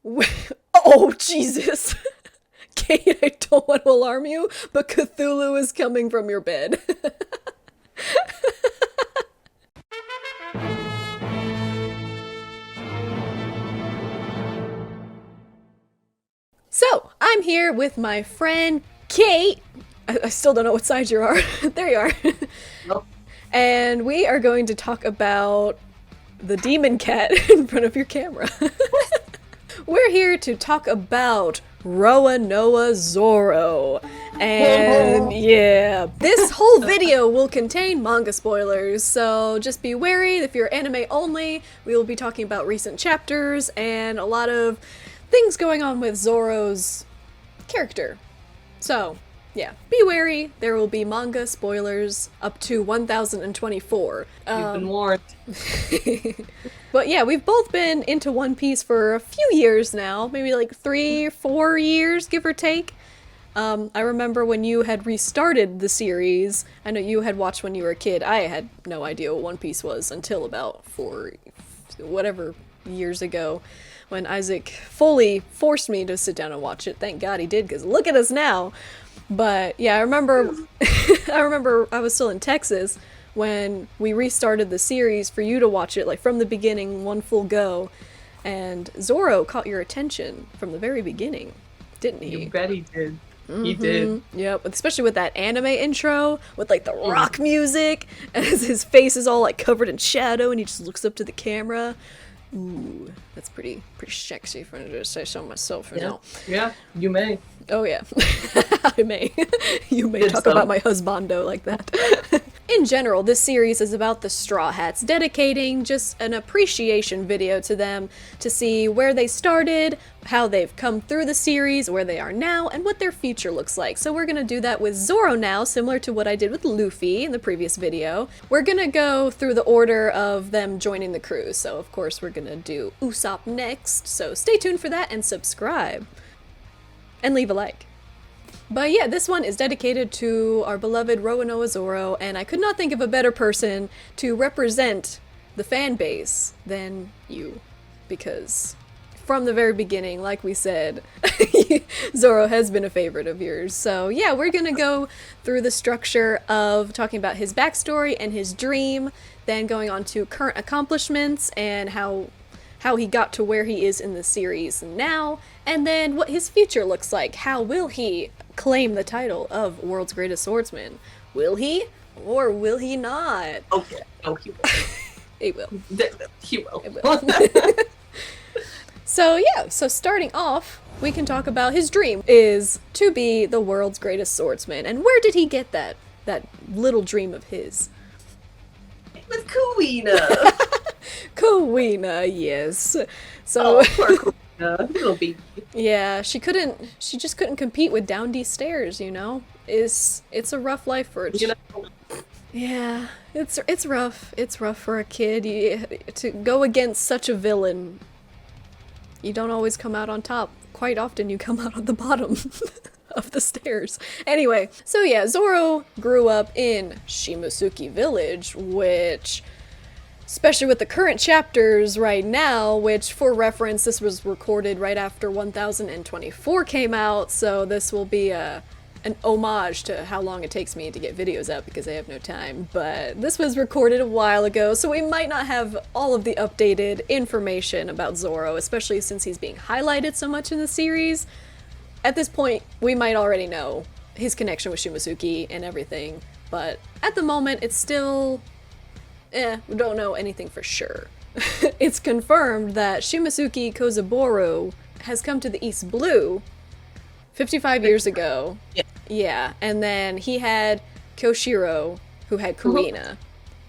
Oh, Jesus! Kate, I don't want to alarm you, but Cthulhu is coming from your bed. So, I'm here with my friend Kate. I still don't know what side you are. There you are. Nope. And we are going to talk about the demon cat in front of your camera. We're here to talk about Roronoa Zoro. And yeah, this whole video will contain manga spoilers, so just be wary if you're anime only. We will be talking about recent chapters and a lot of things going on with Zoro's character. So, yeah, be wary. There will be manga spoilers up to 1024. You've been warned. But yeah, we've both been into One Piece for a few years now, maybe like 3-4 years, give or take. I remember when you had restarted the series. I know you had watched when you were a kid. I had no idea what One Piece was until about 4 whatever years ago, when Isaac fully forced me to sit down and watch it. Thank God he did, because look at us now. But yeah, I remember I was still in Texas when we restarted the series for you to watch it, like from the beginning, one full go. And Zoro caught your attention from the very beginning, didn't he? You bet he did. He did. Yep, especially with that anime intro with like the rock music, as his face is all like covered in shadow and he just looks up to the camera. Ooh, that's pretty sexy for me to say so myself, you know. Yeah, you may. Oh yeah, I may. You may Good talk stuff. about my husbando like that. In general, this series is about the Straw Hats, dedicating just an appreciation video to them to see where they started, how they've come through the series, where they are now, and what their future looks like. So we're gonna do that with Zoro now, similar to what I did with Luffy in the previous video. We're gonna go through the order of them joining the crew. So of course we're gonna do Usopp next, so stay tuned for that and subscribe. And leave a like. But yeah, this one is dedicated to our beloved Roronoa Zoro, and I could not think of a better person to represent the fan base than you. Because from the very beginning, like we said, Zoro has been a favorite of yours. So yeah, we're gonna go through the structure of talking about his backstory and his dream, then going on to current accomplishments and how he got to where he is in the series now, and then what his future looks like. How will he claim the title of World's Greatest Swordsman? Will he? Or will he not? Okay. Oh, he will. He will. He will. It will. So yeah, so starting off, we can talk about his dream is to be the world's greatest swordsman. And where did he get that little dream of his? With Kuina. Kuina, yes. So Poor Kuina. Little baby. yeah, she just couldn't compete with down these stairs, you know? It's a rough life for a You know, Yeah, it's rough. It's rough for a kid. To go against such a villain, you don't always come out on top. Quite often you come out on the bottom of the stairs. Anyway, so yeah, Zoro grew up in Shimosuke Village, which, especially with the current chapters right now, which for reference, this was recorded right after 1024 came out, so this will be an homage to how long it takes me to get videos out because I have no time. But this was recorded a while ago, so we might not have all of the updated information about Zoro, especially since he's being highlighted so much in the series. At this point, we might already know his connection with Shimosuke and everything, but at the moment, it's still we don't know anything for sure. It's confirmed that Shimosuke Kozaburo has come to the East Blue 55 years ago. Yeah. Yeah, and then he had Kyoshiro, who had Kuina.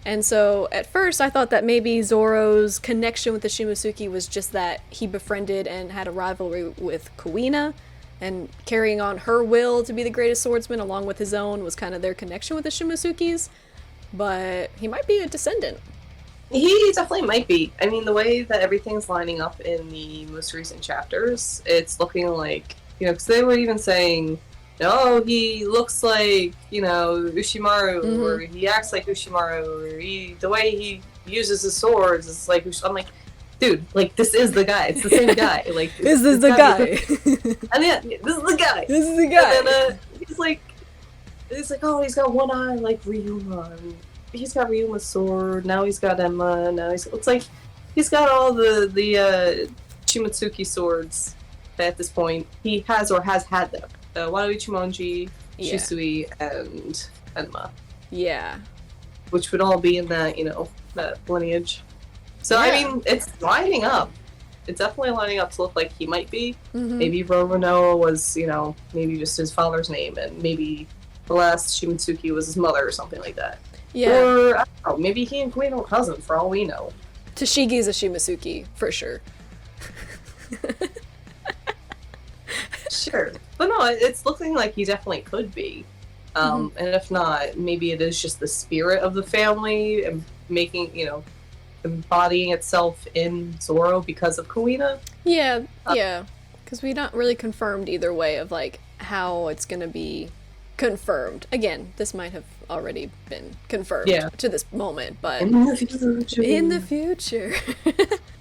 And so at first I thought that maybe Zoro's connection with the Shimosuke was just that he befriended and had a rivalry with Kuina, and carrying on her will to be the greatest swordsman along with his own was kind of their connection with the Shimosukes. But he might be a descendant. he definitely might be. I mean, the way that everything's lining up in the most recent chapters, it's looking like, because they were even saying, oh, he looks like, Ushimaru, or he acts like Ushimaru, or the way he uses his swords is like I'm like, dude, like, this is the guy. It's the same guy. Like, Is this the guy? And then, this is the guy. This is the guy. And then, he's like, oh, he's got one eye like Ryuma. And he's got Ryuma's sword. Now he's got Emma. Now it's like, he's got all the Shimotsuki swords at this point. He has or has had them. Wano Ichimonji, Yeah. Shisui, and Enma. Yeah. Which would all be in that, that lineage. So, Yeah. I mean, it's lining up. It's definitely lining up to look like he might be. Mm-hmm. Maybe Roronoa was, maybe just his father's name, and maybe the last Shimotsuki was his mother or something like that. Yeah. Or, I don't know, maybe he and Queen are cousins, for all we know. Tashigi's a Shimotsuki, for sure. Sure. But no, it's looking like he definitely could be. And if not, maybe it is just the spirit of the family and making, embodying itself in Zoro because of Kuina. Yeah, yeah. Because we're not really confirmed either way of, like, how it's gonna be confirmed. Again, this might have already been confirmed to this moment, but... In the future. In the future.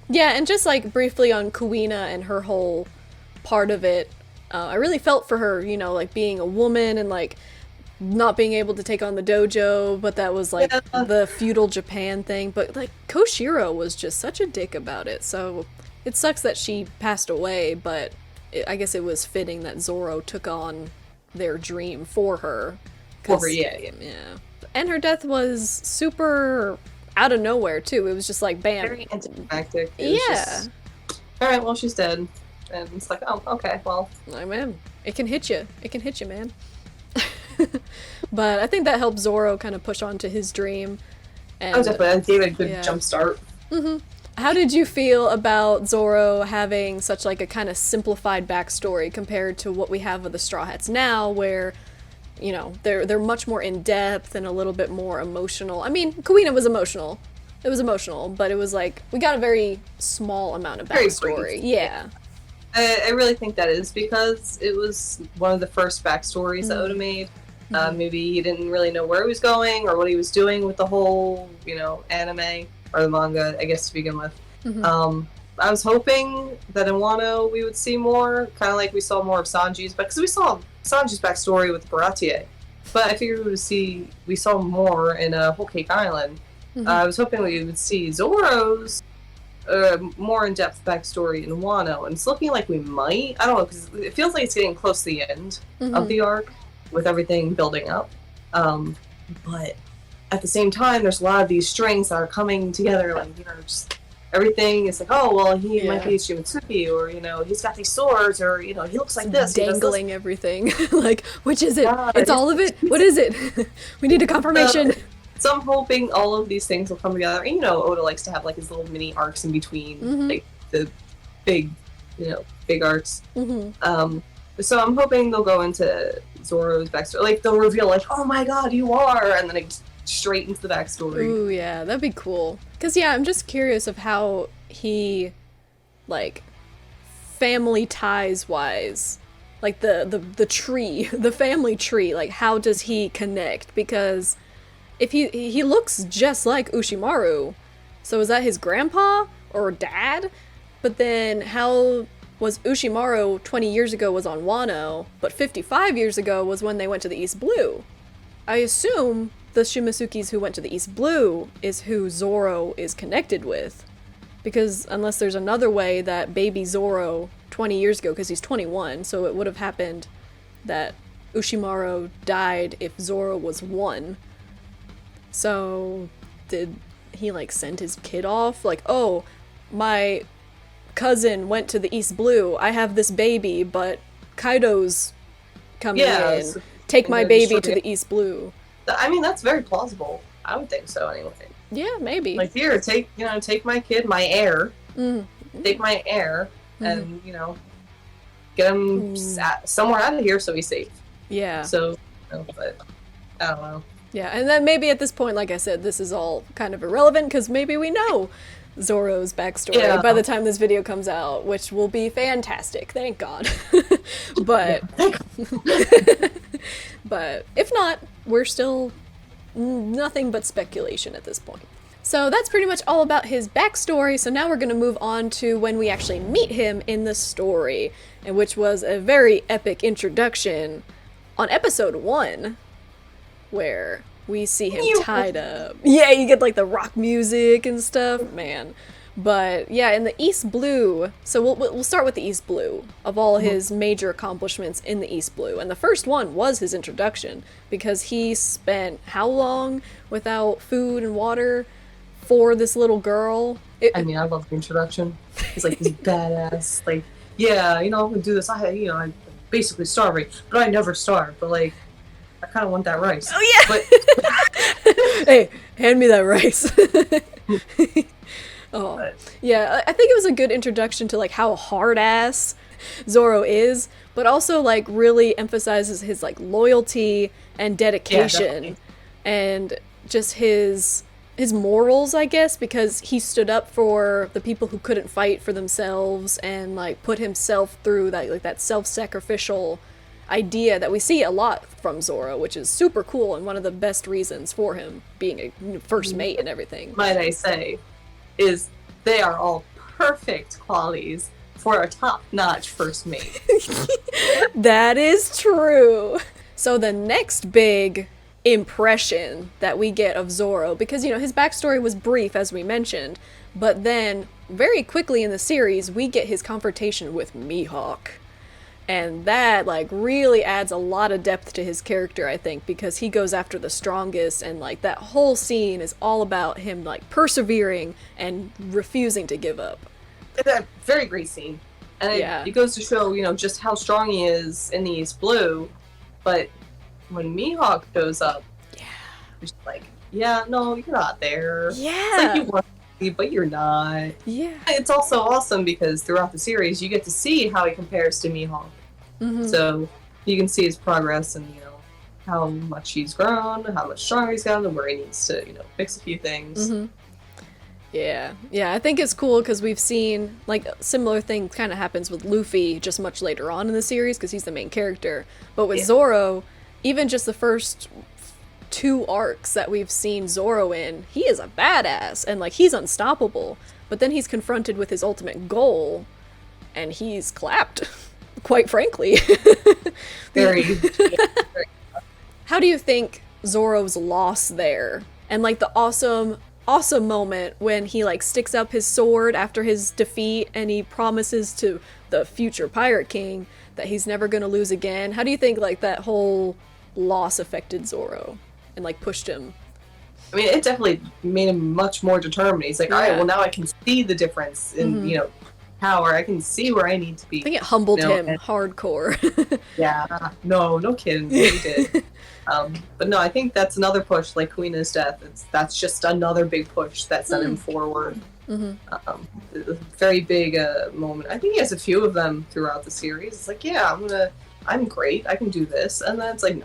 Yeah, and just, like, briefly on Kuina and her whole part of it, I really felt for her, like, being a woman and, like, not being able to take on the dojo, but that was, like, the feudal Japan thing. But, like, Koshiro was just such a dick about it, so it sucks that she passed away, but I guess it was fitting that Zoro took on their dream for her. Yeah. And her death was super out of nowhere, too. It was just like, bam. Very anticlimactic. Alright, well, she's dead. And it's like, oh, okay, well. I mean, it can hit you. It can hit you, man. But I think that helped Zoro kind of push on to his dream. And, definitely. That gave it a good jump start. Mm-hmm. How did you feel about Zoro having such, like, a kind of simplified backstory compared to what we have with the Straw Hats now, where, they're much more in-depth and a little bit more emotional? I mean, Kuina was emotional. It was emotional, but it was like, we got a very small amount of backstory. Yeah. I really think that is because it was one of the first backstories that Oda made. Maybe he didn't really know where he was going or what he was doing with the whole, anime or the manga, I guess, to begin with. I was hoping that in Wano we would see more, kind of like we saw more of Sanji's, because we saw Sanji's backstory with Baratie. But I figured we saw more in Whole Cake Island. I was hoping we would see Zoro's more in-depth backstory in Wano, and it's looking like we might. I don't know, because it feels like it's getting close to the end of the arc, with everything building up. But at the same time, there's a lot of these strings that are coming together, like, just everything is like, oh, well, he might be Shimotsuki, or, he's got these swords, or, he looks like this. Dangling everything. Like, which is it? It's all of it? What is it? We need a confirmation. So I'm hoping all of these things will come together. And, Oda likes to have, like, his little mini arcs in between, like, the big, big arcs. So I'm hoping they'll go into Zoro's backstory. Like, they'll reveal, like, oh my god, you are! And then it straight into the backstory. Ooh, yeah, that'd be cool. Because, I'm just curious of how he, like, family ties-wise, like, the tree, the family tree, like, how does he connect? Because if he looks just like Ushimaru, so is that his grandpa or dad? But then how was Ushimaru 20 years ago was on Wano, but 55 years ago was when they went to the East Blue? I assume the Shimotsukis who went to the East Blue is who Zoro is connected with. Because unless there's another way that baby Zoro 20 years ago, because he's 21, so it would have happened that Ushimaru died if Zoro was 1. So did he, like, send his kid off? Like, oh, my cousin went to the East Blue. I have this baby, but Kaido's coming in. So, take my baby to the East Blue. I mean, that's very plausible. I would think so, anyway. Yeah, maybe. Like, here, take my kid, my heir. Take my heir, and, get him somewhere out of here so he's safe. Yeah. So, but, I don't know. Yeah, and then maybe at this point, like I said, this is all kind of irrelevant, because maybe we know Zoro's backstory by the time this video comes out, which will be fantastic, thank God. But but if not, we're still nothing but speculation at this point. So that's pretty much all about his backstory, so now we're going to move on to when we actually meet him in the story, and which was a very epic introduction on episode 1, where we see him tied up. Yeah, you get like the rock music and stuff, man. But yeah, in the East Blue, so we'll start with the East Blue, of all his major accomplishments in the East Blue. And the first one was his introduction, because he spent how long without food and water for this little girl? I mean, I love the introduction. He's like this badass, like, yeah, you know, I'm gonna do this. I'm basically starving, but I never starve. But like, I kind of want that rice. Oh yeah. But hey, hand me that rice. Oh, yeah, I think it was a good introduction to like how hard ass Zoro is, but also like really emphasizes his like loyalty and dedication, and just his morals, I guess, because he stood up for the people who couldn't fight for themselves and like put himself through that, like that self-sacrificial idea that we see a lot from Zoro, which is super cool and one of the best reasons for him being a first mate and everything. Might I say, is they are all perfect qualities for a top-notch first mate. That is true. So the next big impression that we get of Zoro, because, you know, his backstory was brief, as we mentioned, but then very quickly in the series, we get his confrontation with Mihawk. And that, like, really adds a lot of depth to his character, I think, because he goes after the strongest, and, like, that whole scene is all about him, like, persevering and refusing to give up. It's a very great scene. And it goes to show, you know, just how strong he is in the East Blue. But when Mihawk shows up, it's like, yeah, no, you're not there. Yeah. It's like you want to be, but you're not. Yeah. It's also awesome because throughout the series, you get to see how he compares to Mihawk. Mm-hmm. So you can see his progress and, you know, how much he's grown, how much stronger he's gotten, and where he needs to, you know, fix a few things. Mm-hmm. Yeah, I think it's cool because we've seen, like, similar thing kind of happens with Luffy just much later on in the series because he's the main character. But with Zoro, even just the first 2 arcs that we've seen Zoro in, he is a badass and, like, he's unstoppable. But then he's confronted with his ultimate goal and he's clapped. Quite frankly. Very. How do you think Zoro's loss there, and like the awesome moment when he like sticks up his sword after his defeat and he promises to the future Pirate King that he's never gonna lose again, how do you think like that whole loss affected Zoro and like pushed him? I mean, it definitely made him much more determined. He's like, all right, well now I can see the difference in, you know, power. I can see where I need to be. I think it humbled him hardcore. Yeah, no kidding, he did. But no, I think that's another push, like Kuina's death. That's just another big push that sent him forward. A very big moment. I think he has a few of them throughout the series. It's like, yeah, I'm great. I can do this, and then it's like,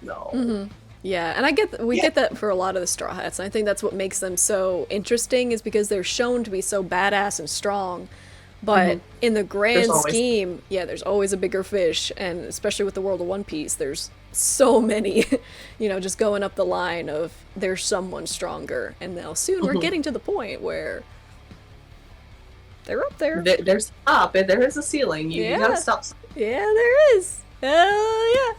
no. Yeah, and we get that for a lot of the Straw Hats, and I think that's what makes them so interesting is because they're shown to be so badass and strong. But in the grand scheme, there's always a bigger fish, and especially with the world of One Piece, there's so many, you know, just going up the line of there's someone stronger, and now soon we're getting to the point where they're up there. There's a top, and there is a ceiling. You gotta stop. Yeah, there is. Hell yeah.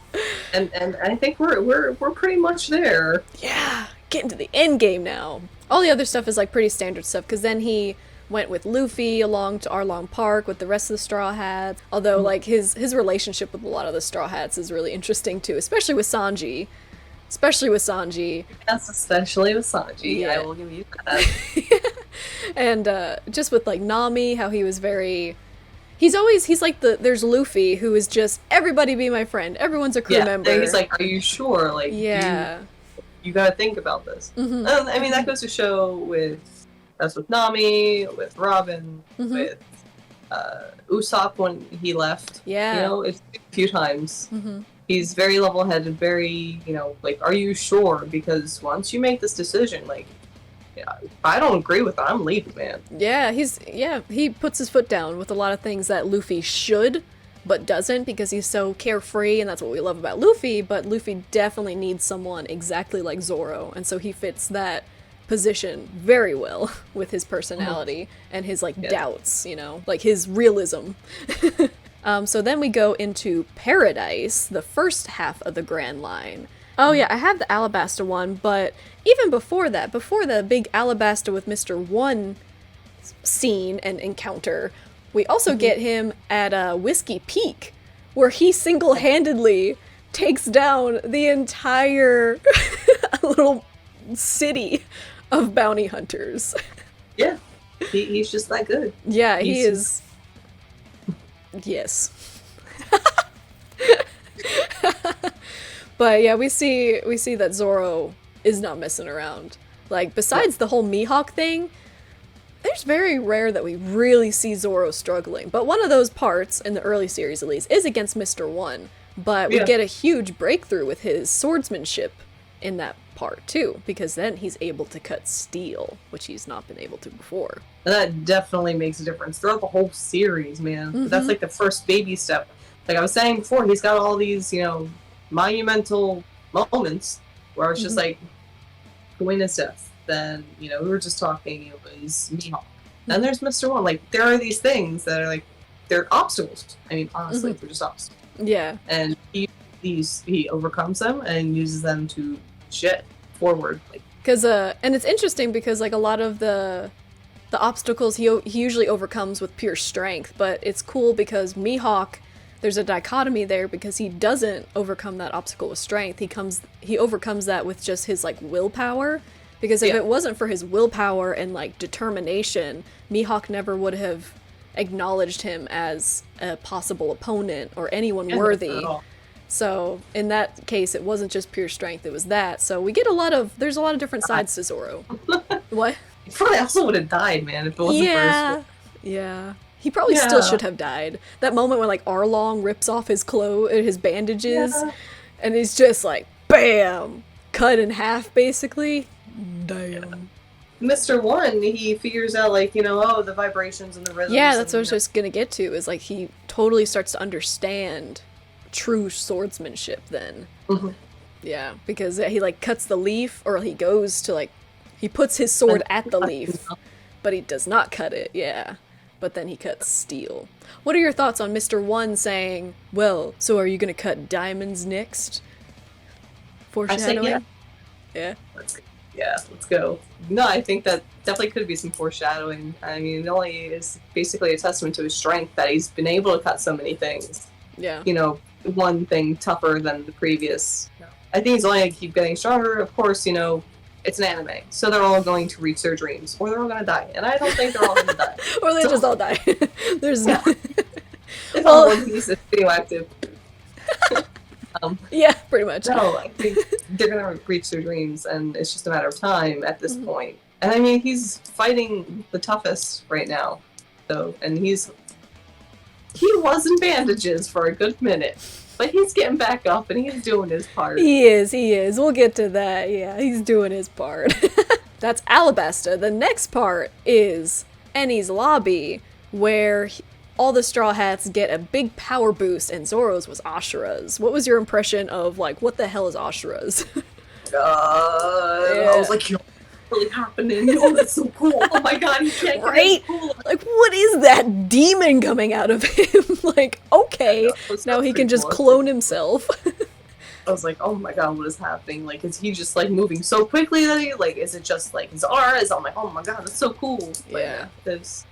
And I think we're pretty much there. Yeah, getting to the end game now. All the other stuff is like pretty standard stuff, because then he went with Luffy along to Arlong Park with the rest of the Straw Hats. Although, like, his relationship with a lot of the Straw Hats is really interesting, too. Especially with Sanji. Yes, especially with Sanji. Yeah. I will give you that. And just with, like, Nami, how he was very... He's like there's Luffy, who is just, everybody be my friend. Everyone's a crew member. He's like, are you sure? Like, you gotta think about this. I mean, that goes to show that's with Nami, with Robin, with Usopp when he left. Yeah. You know, it's a few times. He's very level-headed, very, you know, like, are you sure? Because once you make this decision, like, if I don't agree with it, I'm leaving, man. Yeah, he puts his foot down with a lot of things that Luffy should, but doesn't, because he's so carefree, and that's what we love about Luffy, but Luffy definitely needs someone exactly like Zoro, and so he fits that position very well with his personality and his like doubts, you know, like his realism. So then we go into Paradise, the first half of the Grand Line. Oh yeah, I have the Alabasta one, but even before that, before the big Alabasta with Mr. One scene and encounter, we also get him at Whiskey Peak, where he single-handedly takes down the entire little city of bounty hunters. Yeah, he's just that good. Yeah, he is. Yes. But yeah, we see that Zoro is not messing around. Like, besides the whole Mihawk thing, there's very rare that we really see Zoro struggling. But one of those parts, in the early series at least, is against Mr. One. But we get a huge breakthrough with his swordsmanship in that part too, because then he's able to cut steel, which he's not been able to before. And that definitely makes a difference throughout the whole series, man. But that's like the first baby step. Like I was saying before, he's got all these, you know, monumental moments where it's just like Kuina's death. Then, you know, we were just talking, it was Mihawk. Then there's Mr. One. Like, there are these things that are like, they're obstacles. I mean, honestly, they're just obstacles. Yeah. And he overcomes them and uses them to jet forward. Like, because and it's interesting because like a lot of the obstacles he usually overcomes with pure strength, but it's cool because Mihawk, there's a dichotomy there because he doesn't overcome that obstacle with strength. He overcomes that with just his like willpower. Because if it wasn't for his willpower and like determination, Mihawk never would have acknowledged him as a possible opponent or anyone worthy. So in that case, it wasn't just pure strength, it was that. So we get there's a lot of different sides to Zoro. What? He probably also would have died, man, if it wasn't for his... Yeah. He probably still should have died. That moment when like Arlong rips off his his bandages, and he's just like, bam! Cut in half, basically. Damn. Mr. One, he figures out, like, you know, the vibrations and the rhythms. Yeah, that's what I was just gonna get to, is like he totally starts to understand true swordsmanship then. Yeah, because he like cuts the leaf, or he goes to like, he puts his sword at the leaf, but he does not cut it, but then he cuts steel. What are your thoughts on Mr. One saying, well, so are you gonna cut diamonds next? Foreshadowing? Yeah. Let's go. No, I think that definitely could be some foreshadowing. I mean, it only is basically a testament to his strength that he's been able to cut so many things. Yeah. You know, one thing tougher than the previous. I think he's only going to keep getting stronger. Of course, you know, it's an anime, so they're all going to reach their dreams, or they're all going to die. And I don't think they're all going to die. Or they just all die. There's no... It's all One Piece is radioactive. Yeah, pretty much. No, I think they're gonna reach their dreams, and it's just a matter of time at this point. And I mean, he's fighting the toughest right now, so, and he was in bandages for a good minute, but he's getting back up and he's doing his part. He is. We'll get to that. Yeah, he's doing his part. That's Alabasta. The next part is Eni's lobby, where all the Straw Hats get a big power boost, and Zoro's was Ashura's. What was your impression of, like, what the hell is Ashura's? I was like, what's really happening? Oh, that's so cool. Oh my god, he can't get any cooler. Like, what is that demon coming out of him? Like, okay, now he can just clone himself. I was like, oh my god, what is happening? Like, is he just, like, moving so quickly that he, like, is it just, like, his auras? I'm like, oh my god, that's so cool. But, yeah. There's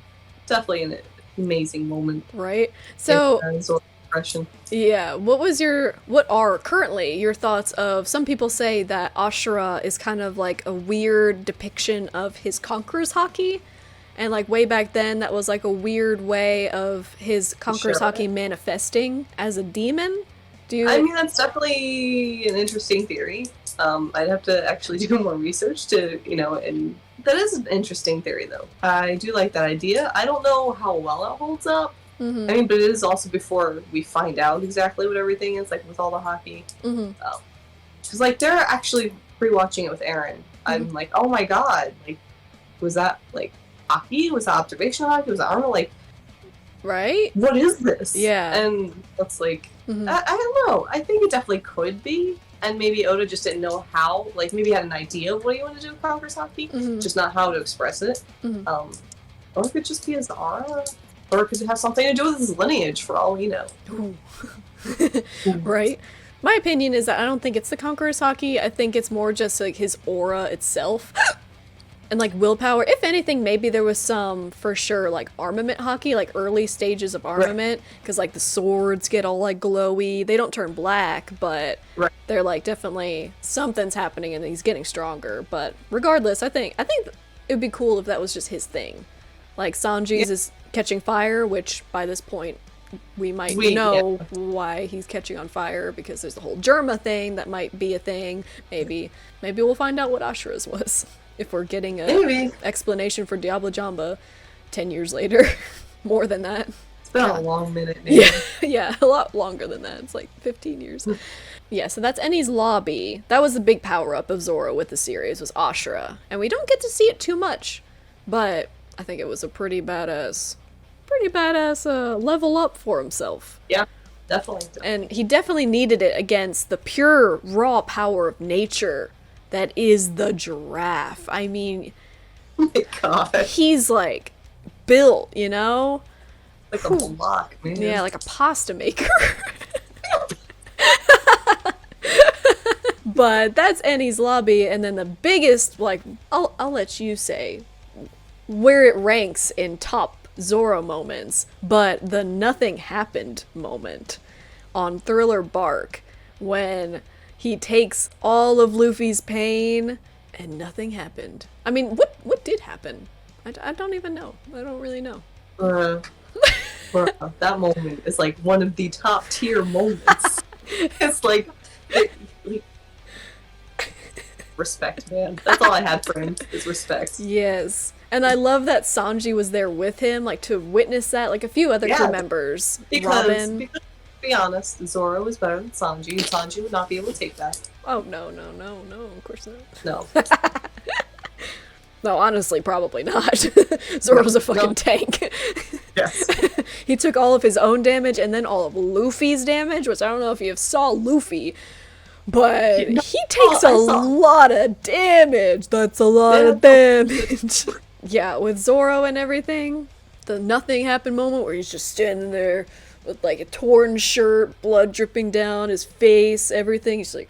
definitely an amazing moment. Right? So, yeah, what are currently your thoughts of, some people say that Ashura is kind of like a weird depiction of his Conqueror's Haki, and like way back then that was like a weird way of his Conqueror's Haki manifesting as a demon? I mean, that's definitely an interesting theory. I'd have to actually do more research to, you know, and that is an interesting theory, though. I do like that idea. I don't know how well it holds up. I mean, but it is also before we find out exactly what everything is, like, with all the hockey. Because, like, they're actually rewatching it with Aaron. I'm like, oh my god, like, was that, like, hockey? Was that observational hockey? Was that armor? Like, right? What is this? Yeah. And it's like, I don't know. I think it definitely could be. and maybe Oda just didn't know how, like, maybe had an idea of what he wanted to do with Conqueror's Haki, just not how to express it. Or it could just be his aura, or it could have something to do with his lineage, for all we know. Right? My opinion is that I don't think it's the Conqueror's Haki, I think it's more just, like, his aura itself. And, like, willpower. If anything, maybe there was some, for sure, like, armament haki, like, early stages of armament. Because, like, the swords get all, like, glowy. They don't turn black, but they're, like, definitely something's happening and he's getting stronger. But regardless, I think it would be cool if that was just his thing. Like, Sanji's is catching fire, which, by this point, we might know why he's catching on fire, because there's the whole Germa thing that might be a thing. Maybe we'll find out what Ashura's was. If we're getting an explanation for Diablo Jamba 10 years later. More than that. It's been a long minute, maybe. Yeah, a lot longer than that. It's like 15 years. Yeah, so that's Eni's lobby. That was the big power-up of Zoro with the series, was Ashura. And we don't get to see it too much, but I think it was a pretty badass level up for himself. Yeah, definitely. And he definitely needed it against the pure, raw power of nature that is the giraffe. I mean, oh my god. He's like built, you know? Like a block, man. Yeah, like a pasta maker. But that's Eni's lobby, and then the biggest, like, I'll let you say where it ranks in top Zoro moments, but the nothing happened moment on Thriller Bark, when he takes all of Luffy's pain and nothing happened. I mean, what did happen? I don't even know. I don't really know. That moment is like one of the top tier moments. It's like, respect, man. That's all I had for him, is respect. Yes. And I love that Sanji was there with him, like, to witness that, like a few other crew members. Because, to be honest, Zoro is better than Sanji, and Sanji would not be able to take that. Oh, no, of course not. No. No, honestly, probably not. Zoro's a fucking tank. Yes. He took all of his own damage and then all of Luffy's damage, which I don't know if you saw Luffy, but he takes a lot of damage. That's a lot of damage. Yeah, with Zoro and everything, the nothing happened moment where he's just standing there with like a torn shirt, blood dripping down his face, everything. He's like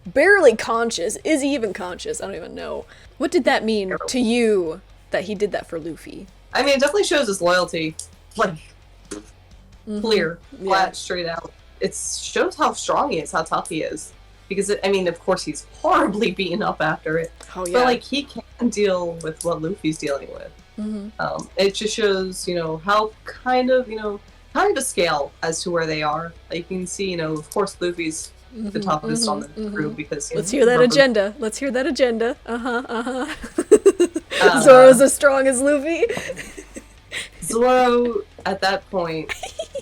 barely conscious. Is he even conscious? I don't even know. What did that mean to you that he did that for Luffy? I mean, it definitely shows his loyalty. Like, clear, flat, straight out. It shows how strong he is, how tough he is. Because, I mean, of course, he's horribly beaten up after it. Oh, yeah. But, like, he can deal with what Luffy's dealing with. It just shows, how kind of a scale as to where they are. Like, you can see, of course, Luffy's the toughest on the crew because... Let's hear that agenda. Let's hear that agenda. Zoro's as strong as Luffy. Zoro, at that point,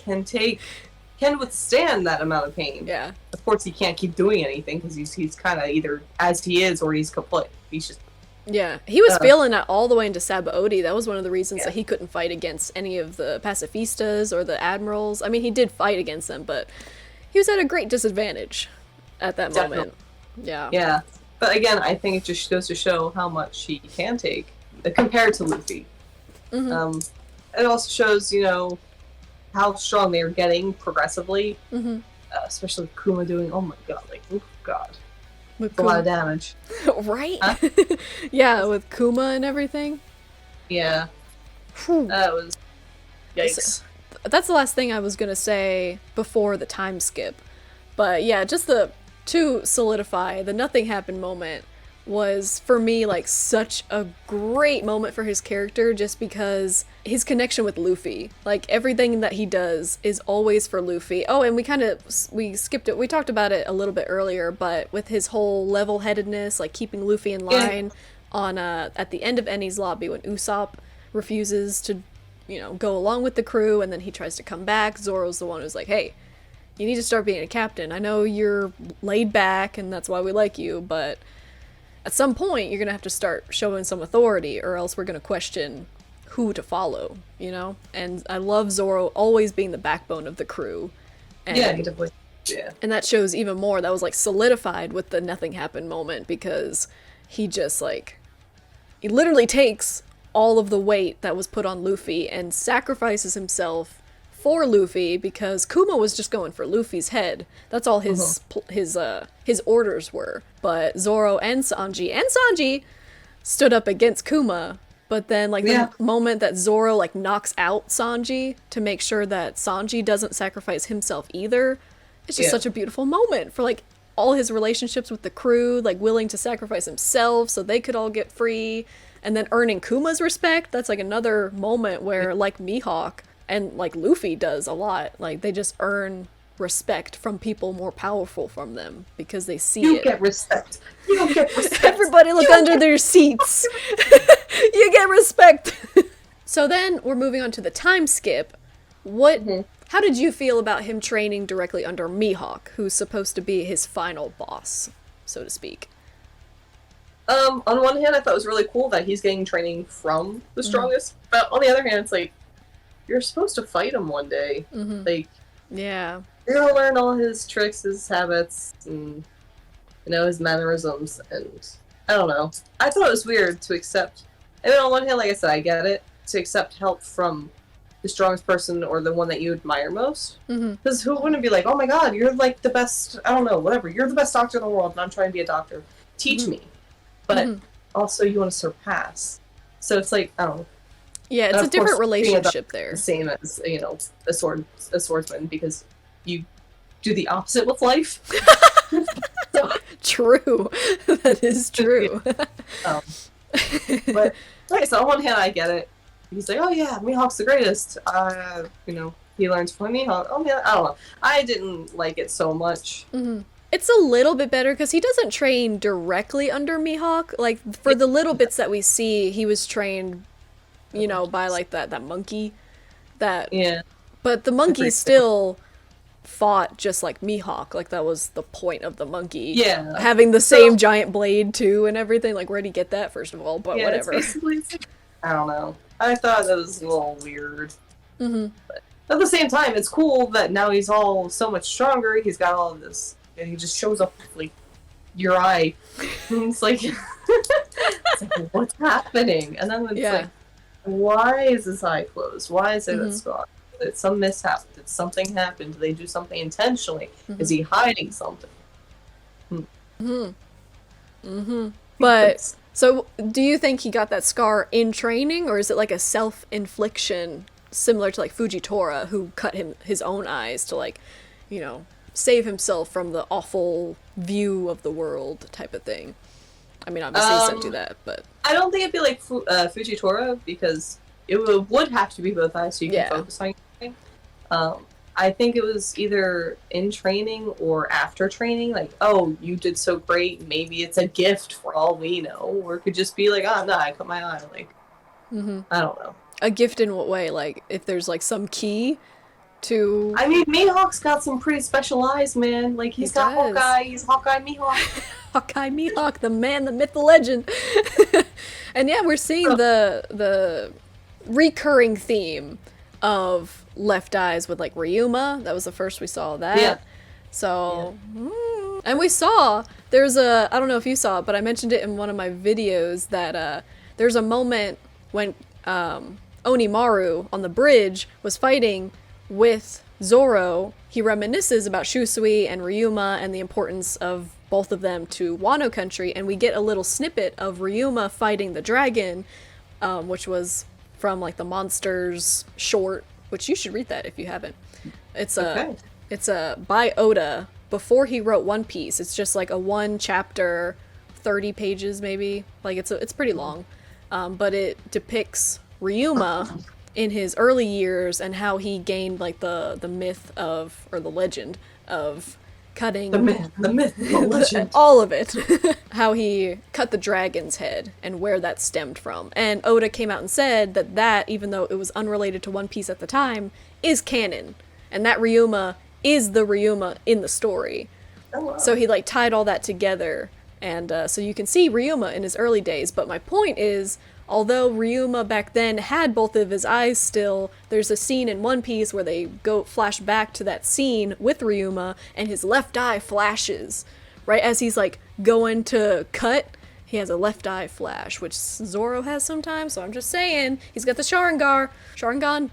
can withstand that amount of pain. Yeah. Of course, he can't keep doing anything because he's kind of either as he is or he's kaput. He's just... Yeah, he was feeling that all the way into Sabaody. That was one of the reasons that he couldn't fight against any of the pacifistas or the admirals. I mean, he did fight against them, but he was at a great disadvantage at that moment. Yeah. Yeah. But again, I think it just goes to show how much he can take compared to Luffy. It also shows, how strong they are getting progressively. Especially with Kuma doing, oh my god, like, oh god. It's a lot of damage. Right? Huh? Yeah, with Kuma and everything. Yeah. That was... Yikes. That's the last thing I was gonna say before the time skip. But yeah, just to solidify, the nothing happened moment was, for me, like, such a great moment for his character, just because his connection with Luffy. Like, everything that he does is always for Luffy. Oh, and we skipped it. We talked about it a little bit earlier, but with his whole level-headedness, like, keeping Luffy in line on, at the end of Eni's lobby, when Usopp refuses to, go along with the crew, and then he tries to come back, Zoro's the one who's like, hey, you need to start being a captain. I know you're laid back, and that's why we like you, but at some point, you're gonna have to start showing some authority, or else we're gonna question who to follow, And I love Zoro always being the backbone of the crew. And yeah, definitely. Yeah. And that shows even more. That was like solidified with the nothing happened moment, because he just like, he literally takes all of the weight that was put on Luffy and sacrifices himself for Luffy, because Kuma was just going for Luffy's head. That's all his orders were. But Zoro and Sanji stood up against Kuma. But then like the moment that Zoro like knocks out Sanji to make sure that Sanji doesn't sacrifice himself either, it's just such a beautiful moment for like all his relationships with the crew, like willing to sacrifice himself so they could all get free, and then earning Kuma's respect. That's like another moment where like Mihawk and like Luffy does a lot, like they just earn respect from people more powerful from them because they see You it. get respect. You don't get respect. Everybody look under their seats. You get respect. So then we're moving on to the time skip. How did you feel about him training directly under Mihawk, who's supposed to be his final boss, so to speak? On one hand, I thought it was really cool that he's getting training from the strongest, but on the other hand, it's like, you're supposed to fight him one day. Like, yeah, you're gonna learn all his tricks, his habits, and, you know, his mannerisms, and I don't know. I thought it was weird to accept, I mean, on one hand, like I said, I get it, to accept help from the strongest person or the one that you admire most. Because who wouldn't be like, oh my god, you're like the best, I don't know, whatever, you're the best doctor in the world, and I'm trying to be a doctor. Teach me. But also you want to surpass. So it's like, I don't know. Yeah, it's a different relationship there. The same as, you know, a swordsman, because you do the opposite with life. So, true. That is true. But like, so on one hand, I get it. He's like, oh yeah, Mihawk's the greatest. You know, he learns from Mihawk. Oh man, I don't know. I didn't like it so much. It's a little bit better because he doesn't train directly under Mihawk. Like, for the little bits that we see, he was trained, you know, by like that monkey. But the monkey still fought just like Mihawk. Like, that was the point of the monkey. Yeah. Having the same giant blade too and everything. Like, where'd he get that, first of all? But whatever. It's basically, I don't know. I thought that was a little weird. But at the same time, it's cool that now he's all so much stronger. He's got all of this. And he just shows up with, like, your eye. And it's like, what's happening? And then it's like, why is his eye closed? Why is it a scar? Did some mishap? Did something happen? Did they do something intentionally? Is he hiding something? But, so, do you think he got that scar in training, or is it like a self-infliction, similar to like Fujitora, who cut his own eyes to, like, you know, save himself from the awful view of the world type of thing? I mean, obviously he didn't do that, but... I don't think it'd be like Fujitora, because it would have to be both eyes so you can focus on anything. I think it was either in training or after training, like, oh, you did so great, maybe it's a gift for all we know, or it could just be like, oh, no, I cut my eye, like, I don't know. A gift in what way? Like, if there's, like, some key to... I mean, Mihawk's got some pretty special eyes, man. Like, he's got Hawkeye, he's Hawkeye Mihawk. Hawkeye Mihawk, the man, the myth, the legend. And yeah, we're seeing the recurring theme of left eyes with, like, Ryuma. That was the first we saw of that. Yeah. So, and we saw, there's a, I don't know if you saw it, but I mentioned it in one of my videos that there's a moment when Onimaru on the bridge was fighting with Zoro. He reminisces about Shusui and Ryuma and the importance of both of them to Wano country, and we get a little snippet of Ryuma fighting the dragon, which was from like the Monsters short, which you should read that if you haven't. It's by Oda before he wrote One Piece. It's just like a one chapter, 30 pages maybe. Like it's pretty long, but it depicts Ryuma in his early years and how he gained like the myth of, or the legend of cutting the myth, the legend, all of it. How he cut the dragon's head and where that stemmed from. And Oda came out and said that even though it was unrelated to One Piece at the time, is canon, and that Ryuma is the Ryuma in the story. Oh, wow. So he like tied all that together, and so you can see Ryuma in his early days. But my point is, although Ryuma back then had both of his eyes still, there's a scene in One Piece where they go flash back to that scene with Ryuma, and his left eye flashes. Right as he's like going to cut, he has a left eye flash, which Zoro has sometimes, so I'm just saying, he's got the Sharingan,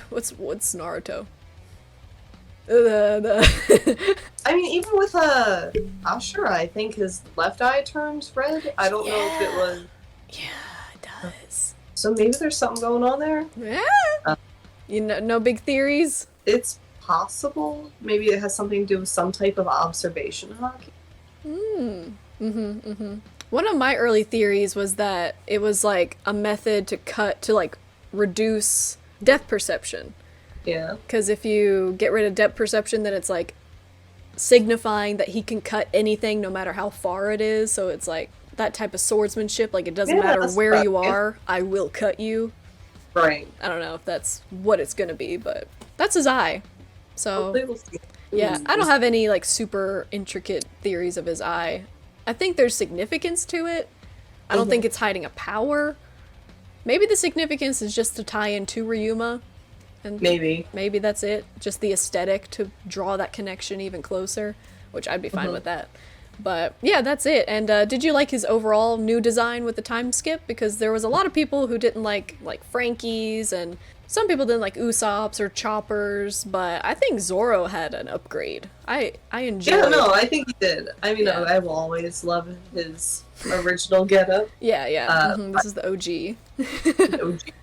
what's Naruto? I mean, even with Ashura, I think his left eye turns red. I don't know if it was. Yeah, it does. So maybe there's something going on there. Yeah. You know, no big theories? It's possible. Maybe it has something to do with some type of observation hockey. One of my early theories was that it was like a method to like reduce depth perception. Yeah. Because if you get rid of depth perception, then it's like signifying that he can cut anything no matter how far it is. So it's like that type of swordsmanship, like it doesn't matter where you are, I will cut you. Right. I don't know if that's what it's gonna be, but that's his eye. So yeah, I don't have any like super intricate theories of his eye. I think there's significance to it. I don't think it's hiding a power. Maybe the significance is just to tie in to Ryuma. And maybe that's it. Just the aesthetic to draw that connection even closer, which I'd be fine with that. But yeah, that's it. And did you like his overall new design with the time skip? Because there was a lot of people who didn't like Frankie's, and some people didn't like Usopp's or Chopper's, but I think Zoro had an upgrade. I enjoyed. Yeah, no, I think he did. I mean, I will always love his original getup. Yeah. This is the OG. OG.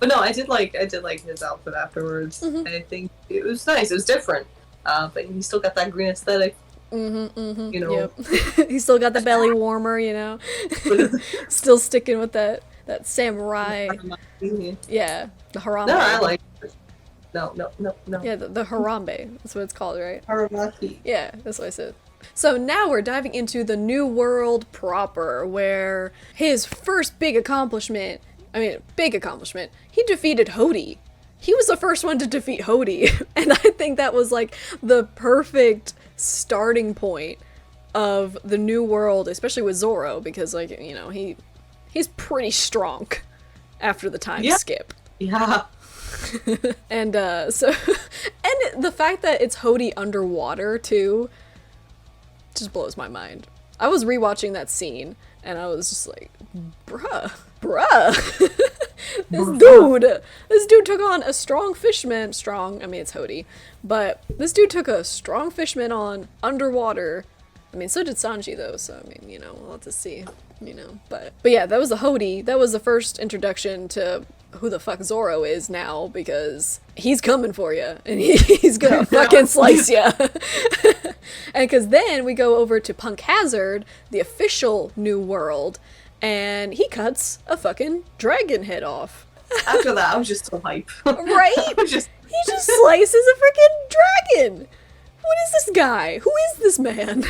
But no, I did like his outfit afterwards. I think it was nice. It was different, but he still got that green aesthetic. You know, yep. He still got the belly warmer. You know, still sticking with that samurai. Yeah, the Harambe. No, I like it. No. Yeah, the Harambe. That's what it's called, right? Haramaki. Yeah, that's what I said. So now we're diving into the New World proper, where his first big accomplishment, he defeated Hody. He was the first one to defeat Hody, and I think that was like the perfect starting point of the New World, especially with Zoro, because like, you know, he's pretty strong after the time skip. Yeah. And and the fact that it's Hody underwater too just blows my mind. I was rewatching that scene and I was just like, bruh. This dude took on a strong fishman. I mean, it's Hody, but this dude took a strong fishman on underwater. I mean, so did Sanji though, so I mean, you know, we'll have to see, you know, but yeah, that was the Hody. That was the first introduction to who the fuck Zoro is now, because he's coming for you and he's gonna fucking slice you. And because then we go over to Punk Hazard, the official New World, and he cuts a fucking dragon head off. After that, I was just so hype. Right? He just slices a freaking dragon. What is this guy? Who is this man?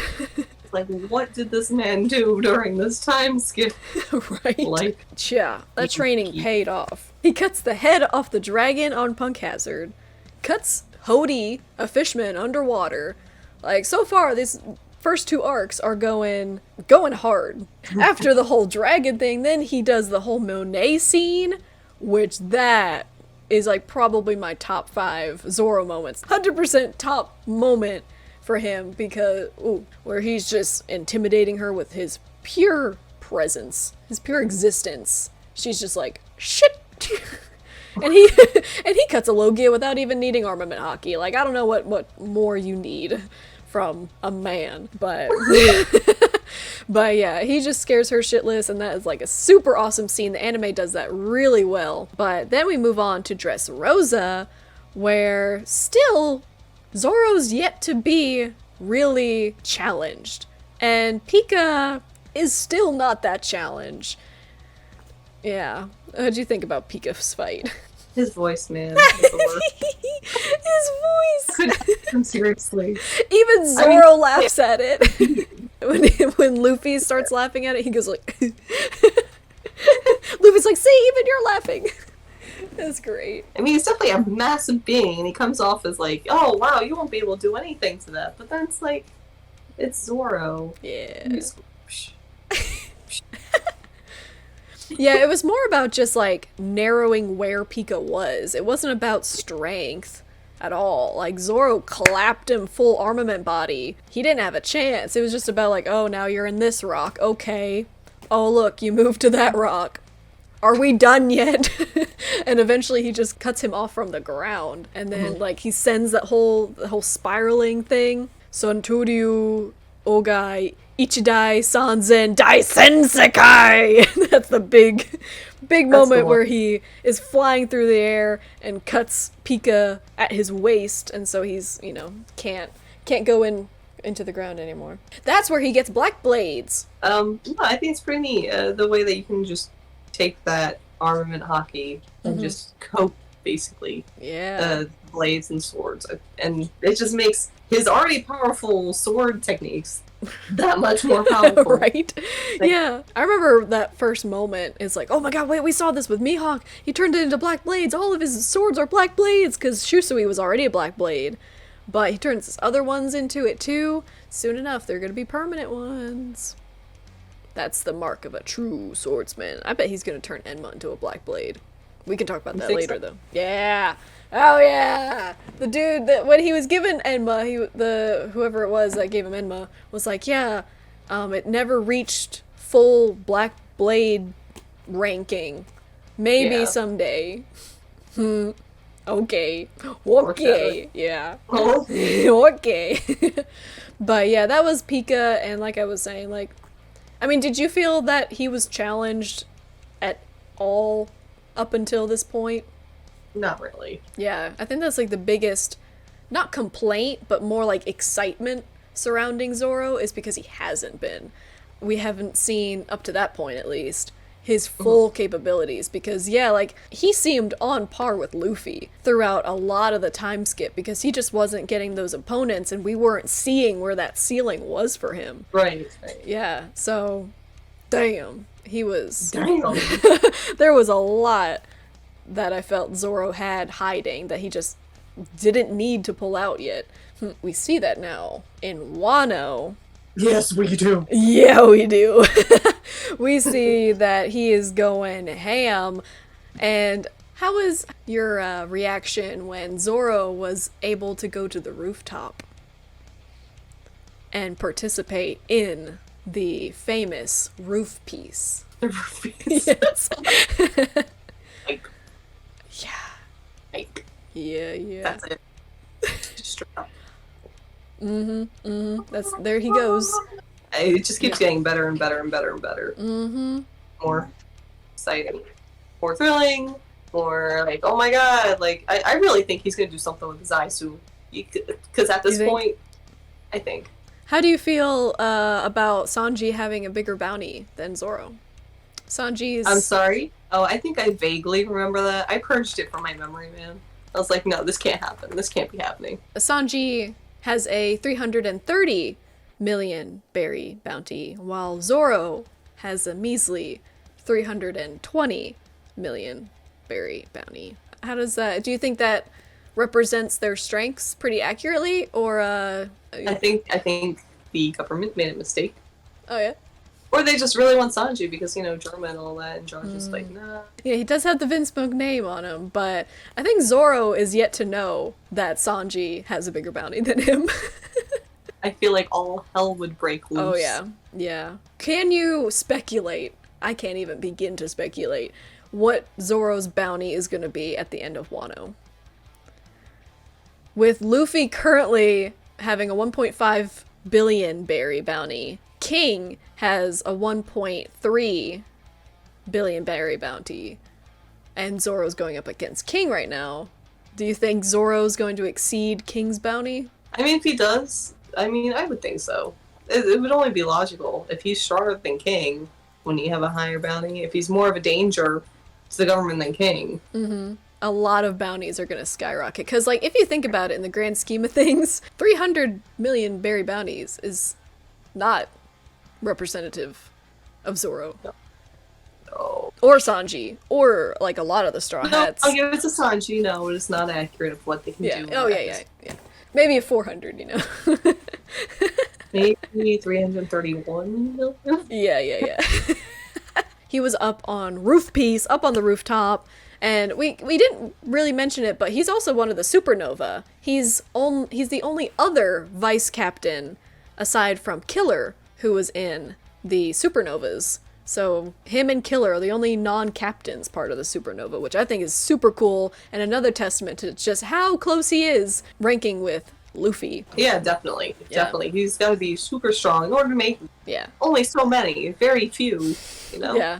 Like, what did this man do during this time skip? Right? Like, yeah, that training paid off. He cuts the head off the dragon on Punk Hazard, cuts Hody, a fishman, underwater. Like, so far, these first two arcs are going hard. After the whole dragon thing, then he does the whole Monet scene, which that is like probably my top 5 Zoro moments. 100% top moment for him, because where he's just intimidating her with his pure presence, his pure existence. She's just like, shit. and he cuts a Logia without even needing armament hockey. Like, I don't know what more you need from a man, but but yeah, he just scares her shitless, and that is like a super awesome scene. The anime does that really well. But then we move on to Dressrosa, where still Zoro's yet to be really challenged, and Pika is still not that challenge. Yeah, what'd you think about Pika's fight? His voice, man. His voice. Seriously. Even Zoro laughs at it. When Luffy starts laughing at it, he goes like... Luffy's like, see, even you're laughing. That's great. I mean, he's definitely a massive being, and he comes off as like, oh, wow, you won't be able to do anything to that. But then it's like, it's Zoro. Yeah. Yeah, it was more about just like narrowing where Pika was. It wasn't about strength at all. Like Zoro clapped him full armament body. He didn't have a chance. It was just about like, oh, now you're in this rock. Okay. Oh, look, you moved to that rock. Are we done yet? And eventually he just cuts him off from the ground. And then like he sends the whole spiraling thing. Sonturyu Ogai Ichidai Sanzen Daisensekai! That's the big moment where he is flying through the air and cuts Pika at his waist, and so he's, can't go into the ground anymore. That's where he gets black blades. No, I think it's pretty neat, the way that you can just take that armament hockey and just cope, basically. Yeah. Blades and swords. And it just makes his already powerful sword techniques that much more powerful. Right? Yeah. I remember that first moment is like, oh my god, wait, we saw this with Mihawk. He turned it into black blades. All of his swords are black blades, because Shusui was already a black blade. But he turns his other ones into it too. Soon enough, they're going to be permanent ones. That's the mark of a true swordsman. I bet he's going to turn Enma into a black blade. We can talk about that later, though. Yeah. Oh, yeah. The dude that when he was given Enma, whoever it was that gave him Enma was like, yeah, it never reached full black blade ranking. Maybe someday. Okay. Yeah. Okay. But yeah, that was Pika, and like I was saying, like, I mean, did you feel that he was challenged at all up until this point? Not really. Yeah, I think that's like the biggest, not complaint, but more like excitement surrounding Zoro is because he hasn't been. We haven't seen, up to that point at least, his full capabilities, because yeah, like, he seemed on par with Luffy throughout a lot of the time skip, because he just wasn't getting those opponents, and we weren't seeing where that ceiling was for him. Right. Yeah, so, damn, he was... Damn! There was a lot that I felt Zoro had hiding that he just didn't need to pull out yet. We see that now in Wano. Yes, we do. Yeah, we do. We see that he is going ham. And how was your reaction when Zoro was able to go to the rooftop and participate in the famous roof piece? The roof piece. Yes. Like, yeah. like, Yeah. that's it. Straight up. There he goes. It just keeps getting better and better and better and better. More exciting, more thrilling, more like, oh my god, like, I really think he's gonna do something with Zaisu. Because at this point, I think. How do you feel about Sanji having a bigger bounty than Zoro? Sanji's... I'm sorry? Oh, I think I vaguely remember that. I purged it from my memory, man. I was like, no, this can't happen. This can't be happening. Sanji has a 330 million berry bounty, while Zoro has a measly 320 million berry bounty. How does that... Do you think that represents their strengths pretty accurately, or I think the government made a mistake. Oh yeah? Or they just really want Sanji because, German and all that, and John's just like, nah. Yeah, he does have the Vince Smoke name on him, but I think Zoro is yet to know that Sanji has a bigger bounty than him. I feel like all hell would break loose. Oh yeah, yeah. Can you speculate? I can't even begin to speculate what Zoro's bounty is going to be at the end of Wano. With Luffy currently having a 1.5 billion berry bounty, King has a 1.3 billion berry bounty, and Zoro's going up against King right now. Do you think Zoro's going to exceed King's bounty? I mean, if he does, I would think so. It would only be logical. If he's stronger than King, wouldn't he have a higher bounty? If he's more of a danger to the government than King. A lot of bounties are going to skyrocket. Because, like, if you think about it in the grand scheme of things, 300 million berry bounties is not representative of Zoro. No. Or Sanji. Or, like, a lot of the Straw Hats. I'll give it to Sanji. No, it's not accurate of what they can do. Oh, yeah. Maybe a 400, Maybe 331 million? Yeah. he was up on Roof Piece, up on the rooftop, and we didn't really mention it, but he's also one of the Supernova. He's the only other vice captain aside from Killer who was in the Supernovas. So him and Killer are the only non-captains part of the Supernova, which I think is super cool, and another testament to just how close he is ranking with Luffy. Yeah, definitely. Yeah. Definitely. He's got to be super strong in order to make Yeah. only so many, very few, you know? Yeah.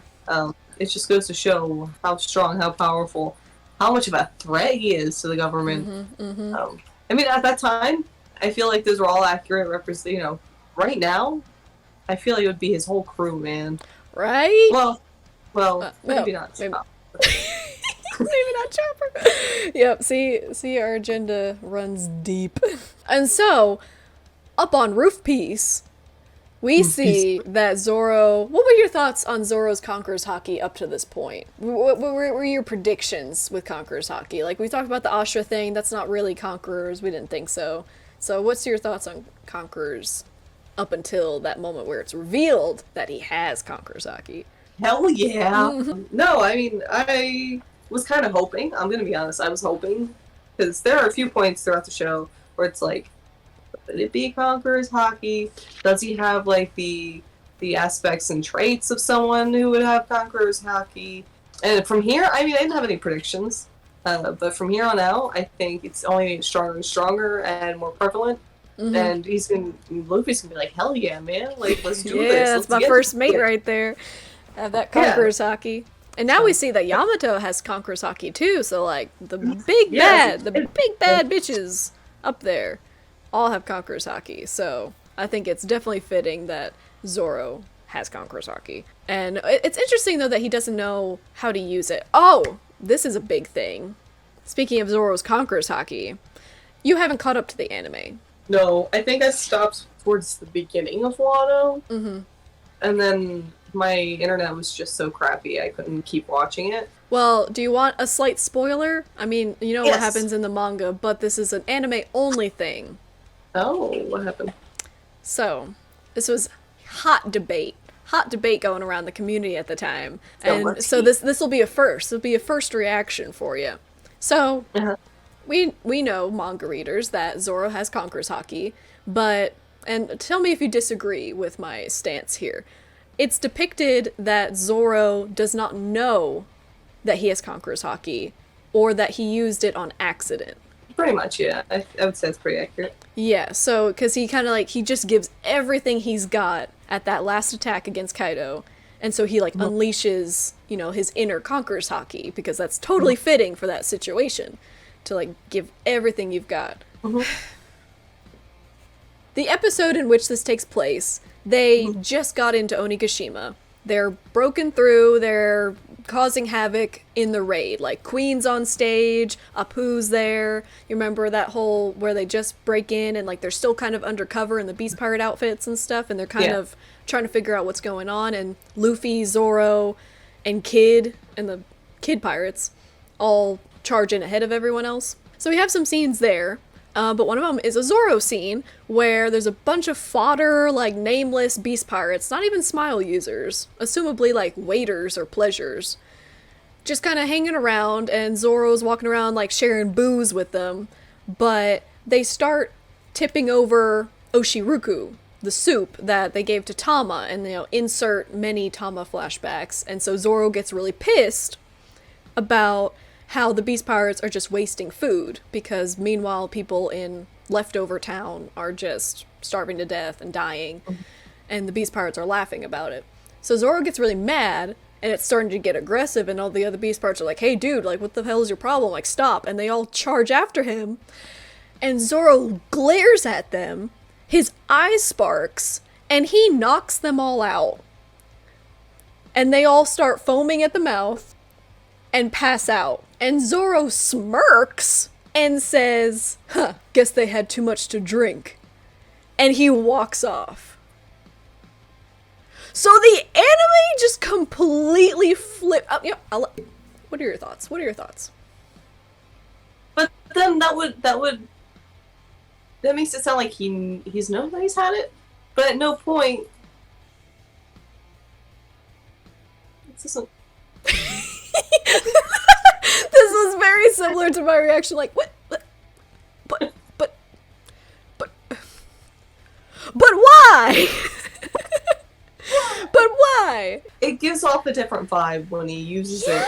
It just goes to show how strong, how powerful, how much of a threat he is to the government. I mean, at that time, I feel like those were all accurate you know, right now, I feel like it would be his whole crew, man. Right? Well, maybe not. Maybe. Maybe not Chopper. Yep, see, our agenda runs deep. And so, up on Roof Piece, we see that Zoro... What were your thoughts on Zoro's Conqueror's Haki up to this point? What were your predictions with Conqueror's Haki? Like, we talked about the Ashra thing, that's not really Conqueror's, we didn't think so. So what's your thoughts on Conqueror's up until that moment where it's revealed that he has Conqueror's Haki? Hell yeah! No, I mean, I was kind of hoping. I'm gonna be honest. I was hoping because there are a few points throughout the show where it's like, would it be Conqueror's Haki? Does he have like the aspects and traits of someone who would have Conqueror's Haki? And from here, I mean, I didn't have any predictions, but from here on out, I think it's only getting stronger and stronger and more prevalent. And Luffy's gonna be like, hell yeah, man! Like, let's do this. Yeah, that's my first mate right there. Have that Conqueror's Haki. And now we see that Yamato has Conqueror's Haki too, so like the big bad bitches up there all have Conqueror's Haki. So I think it's definitely fitting that Zoro has Conqueror's Haki. And it's interesting though that he doesn't know how to use it. Oh, this is a big thing. Speaking of Zoro's Conqueror's Haki, you haven't caught up to the anime. No, I think I stopped towards the beginning of Wano. And then my internet was just so crappy I couldn't keep watching it. Well, do you want a slight spoiler? I mean, you know Yes. what happens in the manga, but this is an anime-only thing. Oh, what happened? So, this was hot debate going around the community at the time. And so this will be a first. It'll be a first reaction for you. So, we know, manga readers, that Zoro has Conqueror's Haki, but, and tell me if you disagree with my stance here. It's depicted that Zoro does not know that he has Conqueror's Haki, or that he used it on accident. Pretty much, yeah. I would say it's pretty accurate. Yeah, so, because he kind of like, he just gives everything he's got at that last attack against Kaido, and so he like unleashes, you know, his inner Conqueror's Haki, because that's totally fitting for that situation, to like give everything you've got. The episode in which this takes place, they just got into Onigashima. They're broken through, they're causing havoc in the raid. Like, Queen's on stage, Apu's there. You remember that whole, where they just break in and, like, they're still kind of undercover in the Beast Pirate outfits and stuff, and they're kind of trying to figure out what's going on, and Luffy, Zoro, and Kid, and the Kid Pirates all charge in ahead of everyone else. So we have some scenes there. But one of them is a Zoro scene where there's a bunch of fodder, like, nameless beast pirates, not even smile users, assumably like waiters or pleasures, just kind of hanging around, and Zoro's walking around like sharing booze with them, but they start tipping over Oshiruku, the soup that they gave to Tama, and, you know, insert many Tama flashbacks, and so Zoro gets really pissed about how the Beast Pirates are just wasting food, because meanwhile people in Leftover Town are just starving to death and dying, and the Beast Pirates are laughing about it. So Zoro gets really mad, and it's starting to get aggressive, and all the other Beast Pirates are like, hey dude, like, what the hell is your problem? Like, stop. And they all charge after him, and Zoro glares at them, his eyes sparks, and he knocks them all out. And they all start foaming at the mouth and pass out. And Zoro smirks and says, huh, guess they had too much to drink. And he walks off. So the anime just completely flipped. What are your thoughts? But then that makes it sound like he's known that he's had it, but at no point. doesn't... This was very similar to my reaction, like, what? But why? But why? It gives off a different vibe when he uses it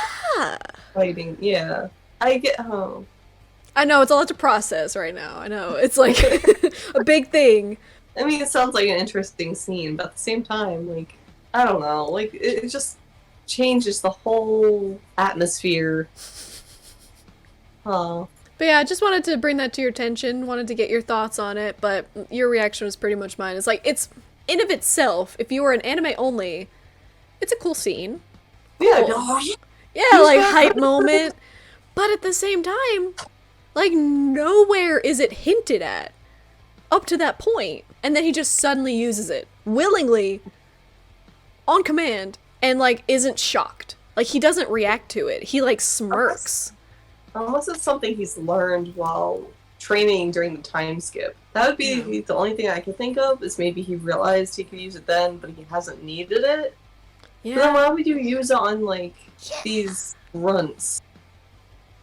fighting. Yeah. I get home. I know, it's a lot to process right now. I know. It's like a big thing. I mean, it sounds like an interesting scene, but at the same time, like, I don't know. Like, it just changes the whole atmosphere. But yeah, I just wanted to bring that to your attention, wanted to get your thoughts on it, but your reaction was pretty much mine. It's like, it's, in of itself, if you were an anime only, it's a cool scene. Cool. Yeah, like, hype moment. But at the same time, like, nowhere is it hinted at up to that point. And then he just suddenly uses it, willingly, on command, and, like, isn't shocked. Like, he doesn't react to it. He, like, smirks. Unless it's something he's learned while training during the time skip. That would be the only thing I can think of, is maybe he realized he could use it then, but he hasn't needed it. Yeah. But then why would you use it on, like, these runts?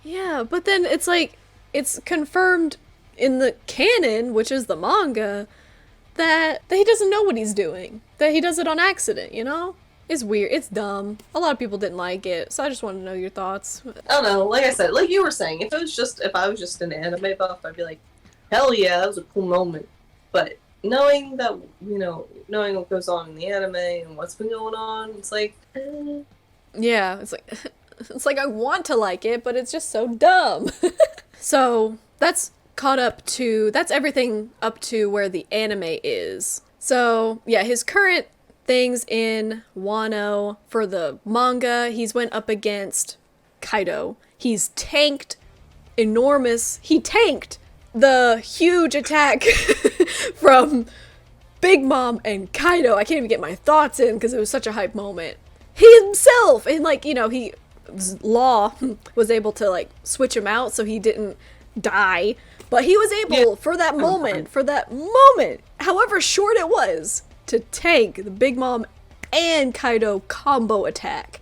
Yeah, but then it's like, it's confirmed in the canon, which is the manga, that he doesn't know what he's doing. That he does it on accident, you know? It's weird. It's dumb. A lot of people didn't like it, so I just wanted to know your thoughts. I don't know. Like I said, like you were saying, if I was just an anime buff, I'd be like, hell yeah, that was a cool moment. But knowing that, knowing what goes on in the anime and what's been going on, it's like, Yeah, it's like I want to like it, but it's just so dumb. So that's everything up to where the anime is. So yeah, his current things in Wano for the manga, he's went up against Kaido. He's tanked he tanked the huge attack from Big Mom and Kaido. I can't even get my thoughts in because it was such a hype moment. He himself, and like, Law was able to like switch him out so he didn't die, but he was able for that moment, however short it was, to tank the Big Mom and Kaido combo attack.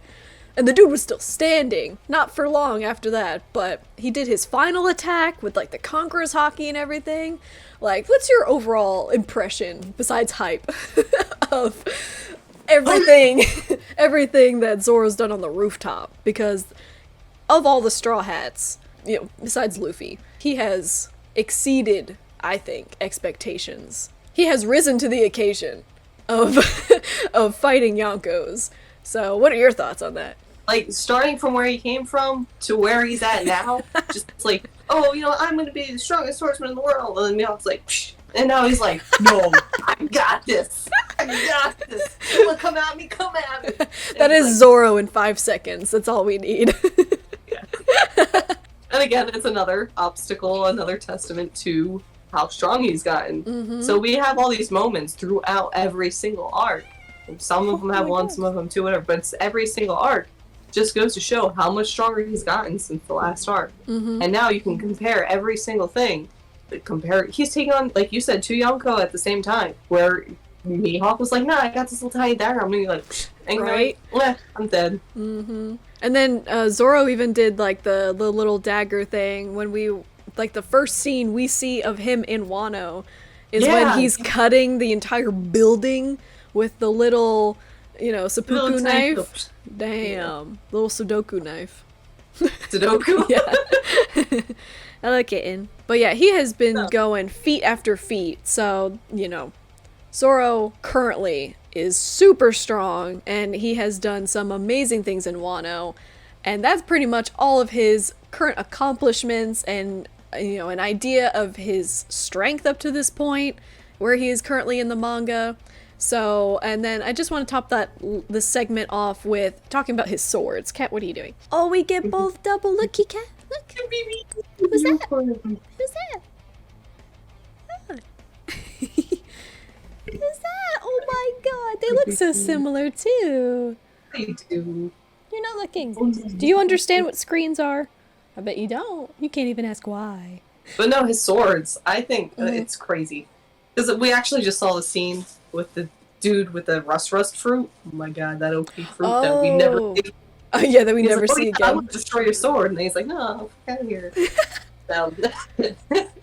And the dude was still standing, not for long after that, but he did his final attack with like the Conqueror's Hockey and everything. Like, what's your overall impression, besides hype, of everything that Zoro's done on the rooftop? Because of all the Straw Hats, besides Luffy, he has exceeded, I think, expectations. He has risen to the occasion of of fighting Yonkos. So what are your thoughts on that? Like, starting from where he came from to where he's at now, just like, oh, I'm gonna be the strongest swordsman in the world, and then Mihawk's like, psh. And now he's like, no, I got this. You wanna come at me? Come at me. That is like, Zoro in 5 seconds. That's all we need. And again, it's another obstacle, another testament to how strong he's gotten. Mm-hmm. So we have all these moments throughout every single arc. Some of them have one, some of them two, whatever. But it's every single arc just goes to show how much stronger he's gotten since the last arc. Mm-hmm. And now you can compare every single thing. He's taking on, like you said, 2 Yonko at the same time. Where Mihawk was like, nah, I got this little tiny dagger. I'm gonna be like, and right? I'm dead. Mm-hmm. And then Zoro even did like the little dagger thing when like the first scene we see of him in Wano is when he's cutting the entire building with the little, seppuku knife. Damn. Little Sudoku knife. Sudoku? Yeah. I like it. But yeah, he has been going feat after feat. So, Zoro currently is super strong, and he has done some amazing things in Wano. And that's pretty much all of his current accomplishments and, an idea of his strength up to this point, where he is currently in the manga. So, and then I just want to top this segment off with talking about his swords. Cat, what are you doing? Oh, we get both double. Looky, Cat. Look. Who's that? Who's that? Oh. Who's that? Oh my god, they look so similar too. They do. You're not looking. Do you understand what screens are? I bet you don't. You can't even ask why. But no, his swords, I think it's crazy. Because we actually just saw the scene with the dude with the rust fruit. Oh my god, that OP fruit that we never Oh. see. Yeah, that we He's never like, oh, see yeah, again. I want to destroy your sword. And he's like, no, get out of here.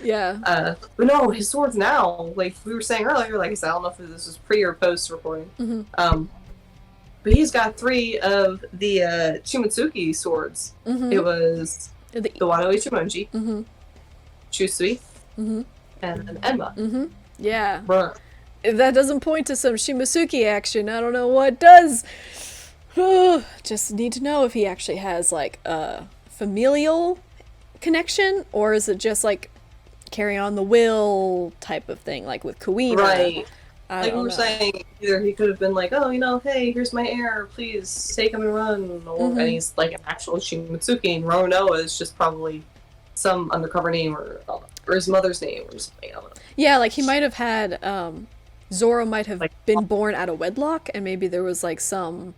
Yeah. But no, his swords now, like we were saying earlier, like I said, I don't know if this was pre or post recording. Mm-hmm. But he's got 3 of the Chimitsuki swords. Mm-hmm. It was the Wano Ichimonji, mm-hmm. Shusui, Mm-hmm. and Enma. Mm-hmm. Yeah. Bruh. If that doesn't point to some Shimasuki action, I don't know what does. Just need to know if he actually has like a familial connection, or is it just like carry on the will type of thing, like with Kuina? Right. I Like don't we were know. saying, either he could have been like, oh, hey, here's my heir, please take him and run, or Mhm. and he's like an actual Shimitsuki, and Roronoa is just probably some undercover name or his mother's name or something. I don't know. Yeah, like he might have had Zoro might have Like- been born out of wedlock, and maybe there was like some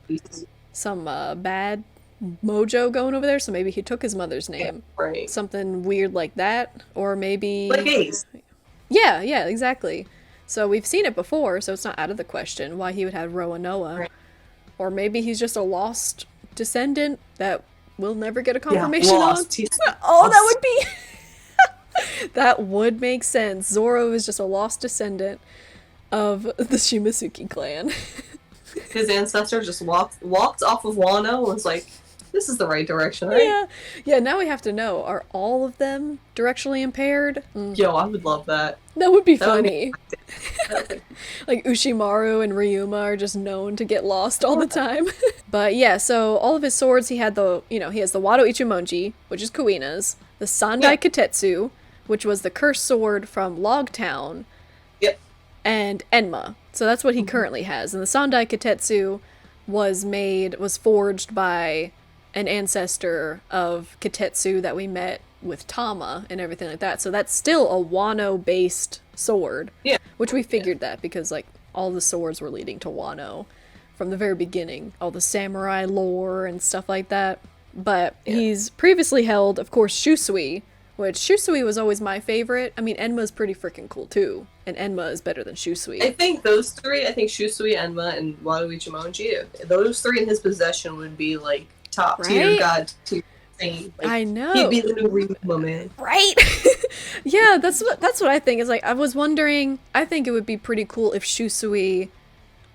bad mojo going over there, so maybe he took his mother's name. Right. Something weird like that, or maybe Like Ace. Yeah, exactly. So we've seen it before, so it's not out of the question why he would have Roronoa. Right. Or maybe he's just a lost descendant that we'll never get a confirmation lost. on. He's Oh, lost. that would be that would make sense. Zoro is just a lost descendant of the Shimasuki clan. His ancestor just walked off of Wano and was like, this is the right direction, right? Yeah, now we have to know, are all of them directionally impaired? Yo, I would love that. That would be That would funny. Like Ushimaru and Ryuma are just known to get lost all the time. But yeah, so all of his swords, he has the Wado Ichimonji, which is Kuina's, the Sandai Kitetsu, which was the cursed sword from Logtown, Yep. and Enma. So that's what he currently has. And the Sandai Kitetsu was forged by an ancestor of Kitetsu that we met with Tama and everything like that. So that's still a Wano-based sword. Yeah. Which we figured that because like all the swords were leading to Wano from the very beginning. All the samurai lore and stuff like that. But he's previously held, of course, Shusui, which Shusui was always my favorite. I mean, Enma's pretty freaking cool too. And Enma is better than Shusui. I think those 3, Shusui, Enma, and Wado Ichimonji, those 3 in his possession would be like top tier Right? god tier thing. Like, I know. he'd be the new Ryuma, man. Right? Yeah, that's what I think. Is like I was wondering, I think it would be pretty cool if Shusui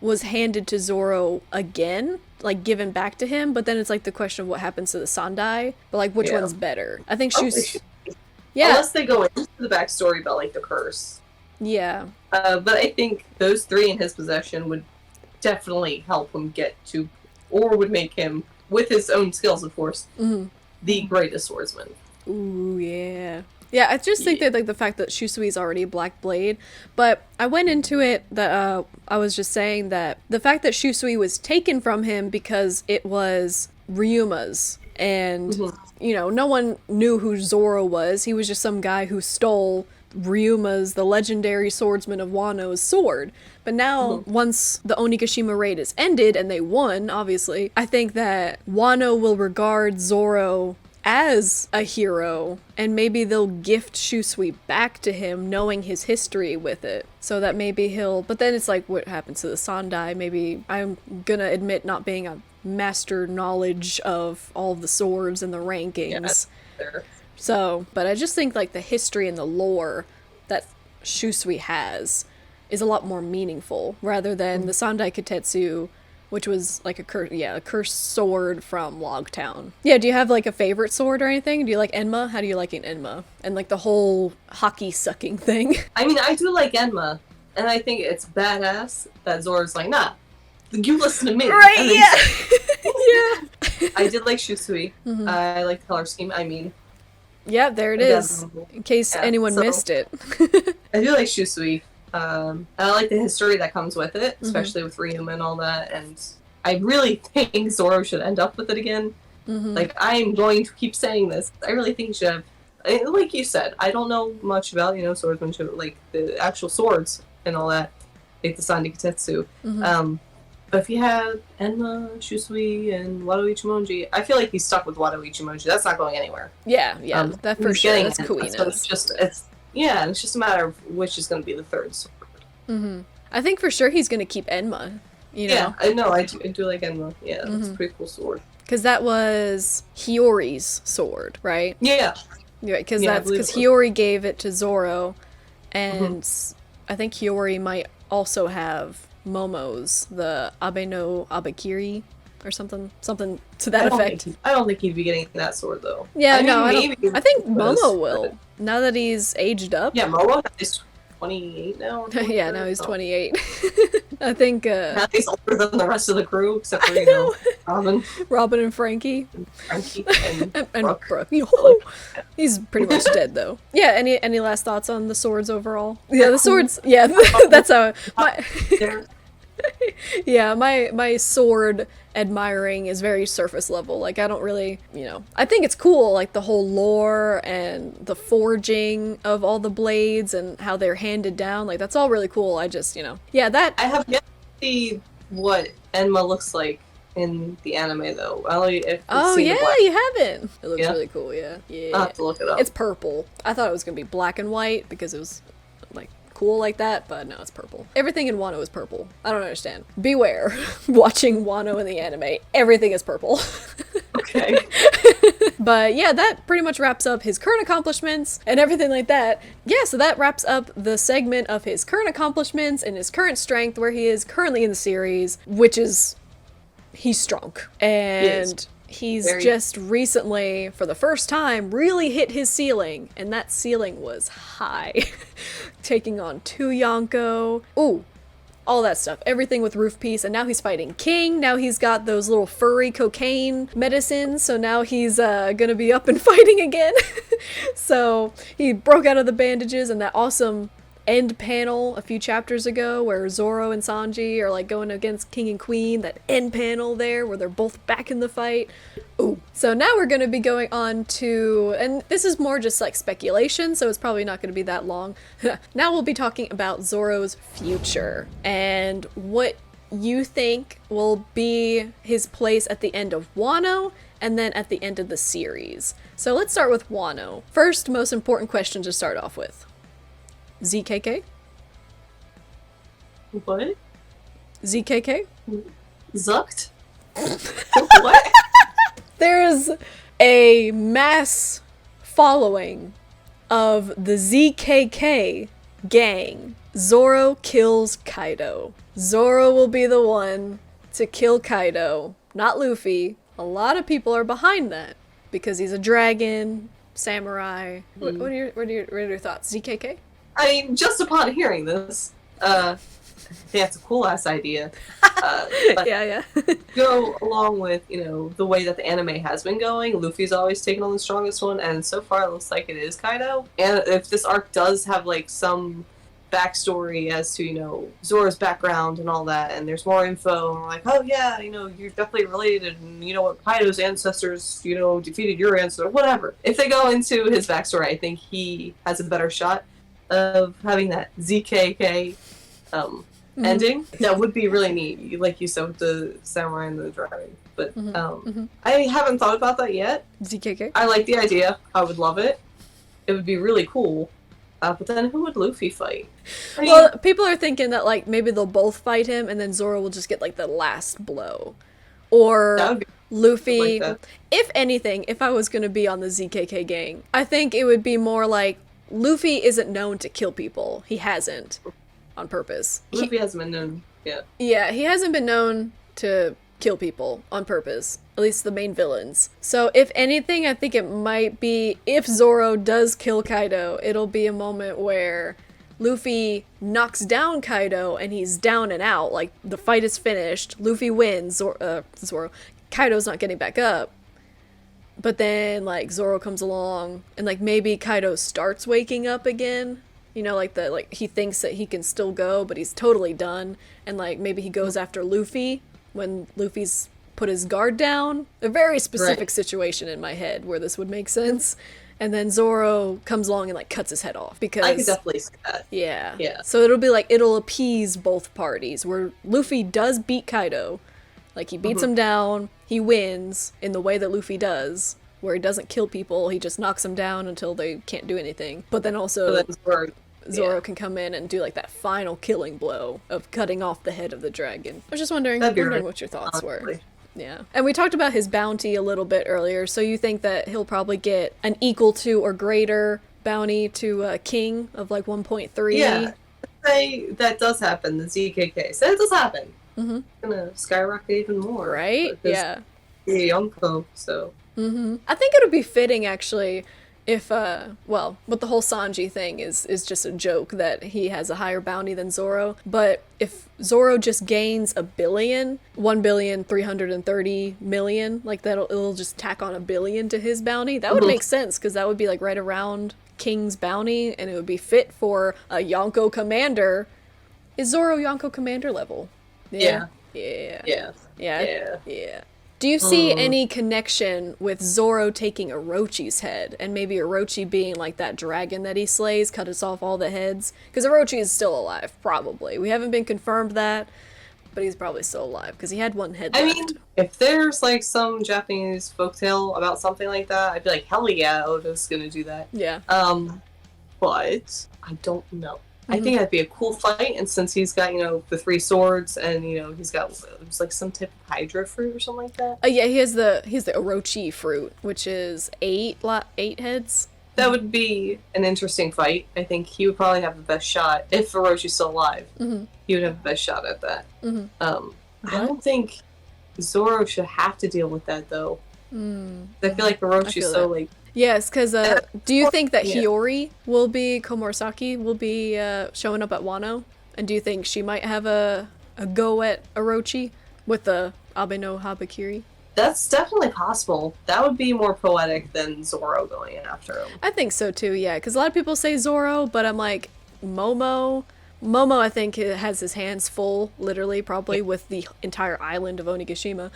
was handed to Zoro again, like given back to him, but then it's like the question of what happens to the Sandai, but like which Yeah. one's better? I think Probably Shusui. Shusui. Yeah. Unless they go into the backstory about like the curse. Yeah. But I think those 3 in his possession would definitely help him get to, or would make him, with his own skills, of course, the greatest swordsman. Ooh, yeah. Yeah, I just think that like the fact that Shusui's already a Black Blade, but I went into it that I was just saying that the fact that Shusui was taken from him because it was Ryuma's, and no one knew who Zoro was. He was just some guy who stole Ryuma's, the legendary swordsman of Wano's, sword. But now, once the Onigashima raid is ended and they won, obviously, I think that Wano will regard Zoro as a hero, and maybe they'll gift Shusui back to him, knowing his history with it, so that maybe he'll. But then it's like, what happens to the Sandai? Maybe I'm gonna admit not being a master knowledge of all of the swords and the rankings. There. So, but I just think like the history and the lore that Shusui has is a lot more meaningful rather than the Sandai Kitetsu, which was like a cursed sword from Logtown. Yeah, do you have like a favorite sword or anything? Do you like Enma? How do you like Enma? And like the whole hockey sucking thing. I mean, I do like Enma, and I think it's badass that Zoro's like, nah, you listen to me. Right, And then yeah. he's Yeah. I did like Shusui. I like the color scheme. I mean, Yeah, there it is. In case anyone so- missed it. I do like Shusui. And I like the history that comes with it, especially with Ryuma and all that. And I really think Zoro should end up with it again. Like, I'm going to keep saying this. I really think he should have. Like you said, I don't know much about, swordsmanship, like the actual swords and all that, like the Sandai Kitetsu. But if you had Enma, Shusui, and Wado Ichimonji, I feel like he's stuck with Wado Ichimonji. That's not going anywhere. Yeah, that for He's sure. getting That's it. So Kuina's. it's just a matter of which is going to be the third sword. I think for sure he's gonna keep Enma, you know? Yeah, I know. I do like Enma. Yeah, it's a pretty cool sword. Because that was Hiyori's sword, right? Yeah. Yeah, because Yeah, I that's believe because it was. Hiyori gave it to Zoro, and I think Hiyori might also have Momo's, the Abe no Abakiri, or something to that effect. I don't think he'd be getting that sword though. Yeah, I mean, no, I maybe don't. I think he was, Momo will, but- now that he's aged up. Yeah, Momo is 28 now. Yeah, now he's Oh. 28. I think Now he's older than the rest of the crew, except for, I know. Robin, Robin and Frankie. Frankie, and And Brooke. Brooke. Yo, he's pretty much dead though. Yeah. Any last thoughts on the swords overall? Yeah, the swords. Yeah, that's how There. my sword admiring is very surface level. Like I don't really, I think it's cool, like the whole lore and the forging of all the blades and how they're handed down. Like that's all really cool. I just, yeah, that. I have yet to see what Enma looks like in the anime though. I only if Oh seen the yeah, black. you haven't. It looks Yeah. really cool. Yeah, yeah. I'll have to look it up. It's purple. I thought it was gonna be black and white because it was like cool like that, but no, it's purple. Everything in Wano is purple. I don't understand. Beware, watching Wano in the anime. Everything is purple. Okay. But yeah, that pretty much wraps up his current accomplishments and everything like that. Yeah, so that wraps up the segment of his current accomplishments and his current strength, where he is currently in the series, which is he's strong. And he's just recently, for the first time, really hit his ceiling, and that ceiling was high. Taking on 2 Yonko. Ooh, all that stuff. Everything with Roof Piece, and now he's fighting King. Now he's got those little furry cocaine medicines, so now he's gonna be up and fighting again. So he broke out of the bandages, and that awesome end panel a few chapters ago where Zoro and Sanji are like going against King and Queen, that end panel there where they're both back in the fight. Ooh. So now we're going to be going on to, and this is more just like speculation, so it's probably not going to be that long. Now we'll be talking about Zoro's future and what you think will be his place at the end of Wano and then at the end of the series. So let's start with Wano. First, most important question to start off with. ZKK? What? ZKK? Zucked? What? There's a mass following of the ZKK gang. Zoro kills Kaido. Zoro will be the one to kill Kaido, not Luffy. A lot of people are behind that because he's a dragon, samurai. What are your thoughts? ZKK? I mean, just upon hearing this, I think that's a cool ass idea. But Yeah. go along with, the way that the anime has been going. Luffy's always taken on the strongest one, and so far it looks like it is Kaido. And if this arc does have like some backstory as to, Zoro's background and all that, and there's more info, and we're like, oh yeah, you're definitely related, and Kaido's ancestors, defeated your ancestor, whatever. If they go into his backstory, I think he has a better shot of having that ZKK ending. That would be really neat, like you said, with the samurai and the dragon. But I haven't thought about that yet. ZKK? I like the idea. I would love it. It would be really cool. But then who would Luffy fight? I mean, Well, people are thinking that like maybe they'll both fight him and then Zoro will just get like the last blow. Or that would be Luffy, like that. if anything, if I was going to be on the ZKK gang, I think it would be more like Luffy isn't known to kill people. He hasn't on purpose. Luffy hasn't been known yet. Yeah, he hasn't been known to kill people on purpose. At least the main villains. So if anything, I think it might be, if Zoro does kill Kaido, it'll be a moment where Luffy knocks down Kaido and he's down and out. Like, the fight is finished. Luffy wins. Zoro. Kaido's not getting back up. But then, like, Zoro comes along and, like, maybe Kaido starts waking up again. He thinks that he can still go, but he's totally done. And, like, maybe he goes after Luffy when Luffy's put his guard down. A very specific situation in my head where this would make sense. And then Zoro comes along and, like, cuts his head off because... I could definitely see that. Yeah. Yeah. So it'll be like, it'll appease both parties, where Luffy does beat Kaido. Like, he beats him down, he wins in the way that Luffy does, where he doesn't kill people, he just knocks them down until they can't do anything. But then also... So then Zoro Zoro can come in and do like that final killing blow of cutting off the head of the dragon. I was just wondering what your thoughts were. Yeah. And we talked about his bounty a little bit earlier, so you think that he'll probably get an equal to or greater bounty to King of like 1.3? Yeah, that does happen, the ZKK. So it does happen. Mm-hmm. It's gonna skyrocket even more. Right? Yeah. Yonko, so. Mm-hmm. I think it would be fitting, actually, if, well, but the whole Sanji thing is just a joke that he has a higher bounty than Zoro. But if Zoro just gains 1,330,000,000, like it'll just tack on 1 billion to his bounty, that would make sense, because that would be like right around King's bounty, and it would be fit for a Yonko commander. Is Zoro Yonko commander level? Yeah. Yeah. Do you see any connection with Zoro taking Orochi's head, and maybe Orochi being like that dragon that he slays, cut us off all the heads? Because Orochi is still alive, probably. We haven't been confirmed that, but he's probably still alive, because he had one head left. I mean, if there's like some Japanese folktale about something like that, I'd be like, hell yeah, Oda's gonna do that. Yeah. But I don't know. I think that'd be a cool fight, and since he's got, the 3 swords, and, he's got, it was like some type of Hydra fruit or something like that. Yeah, he has the Orochi fruit, which is 8 heads. That would be an interesting fight. I think he would probably have the best shot, if Orochi's still alive. Mm-hmm. He would have the best shot at that. Mm-hmm. I don't think Zoro should have to deal with that, though. I feel like Orochi's so, like... Yes, because do you think that Hiyori will be, Komurasaki will be showing up at Wano? And do you think she might have a go at Orochi with the Abe no Habakiri? That's definitely possible. That would be more poetic than Zoro going after him. I think so too, yeah. Because a lot of people say Zoro, but I'm like, Momo, I think, has his hands full, literally, probably, with the entire island of Onigashima.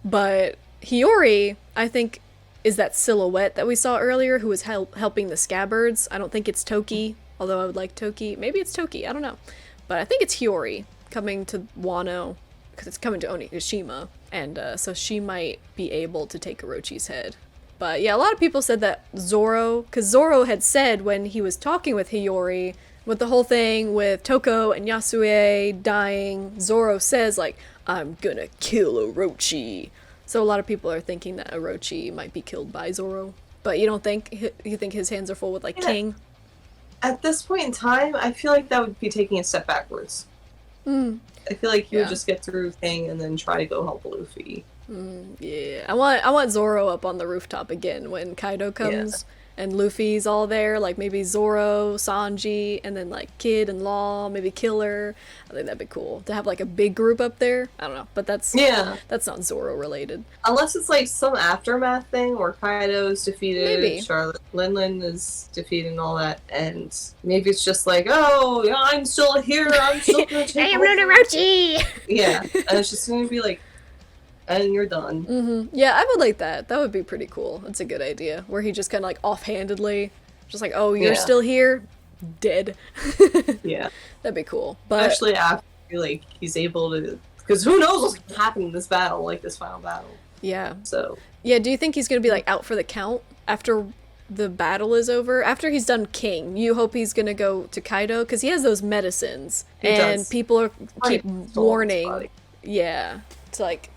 But Hiyori, I think, is that silhouette that we saw earlier who was helping the scabbards. I don't think it's Toki, although I would like Toki. Maybe it's Toki, I don't know. But I think it's Hiyori coming to Wano, because it's coming to Onigashima, and so she might be able to take Orochi's head. But yeah, a lot of people said that Zoro, because Zoro had said when he was talking with Hiyori, with the whole thing with Toko and Yasue dying, Zoro says, like, I'm gonna kill Orochi. So a lot of people are thinking that Orochi might be killed by Zoro. But you think his hands are full with, like, King? At this point in time, I feel like that would be taking a step backwards. I feel like he would just get through King and then try to go help Luffy. Yeah. I want Zoro up on the rooftop again when Kaido comes. And Luffy's all there, like maybe Zoro, Sanji, and then like Kid and Law, maybe Killer. I think that'd be cool to have like a big group up there. I don't know, but that's not Zoro related. Unless it's like some aftermath thing where Kaido's defeated, maybe Charlotte Lin is defeated and all that, and maybe it's just like, oh, yeah, I'm still here, I'm still gonna take I am Orochi! Yeah, and it's just gonna be like, and you're done. Mm-hmm. Yeah, I would like that. That would be pretty cool. That's a good idea. Where he just kind of like offhandedly, just like, oh, you're still here? Dead. Yeah. That'd be cool. But especially after like he's able to, because who knows what's gonna happen in this battle, like this final battle. Yeah. So. Yeah, do you think he's gonna be like out for the count after the battle is over? After he's done King, you hope he's gonna go to Kaido? Because he has those medicines. And people keep warning. Yeah. It's like,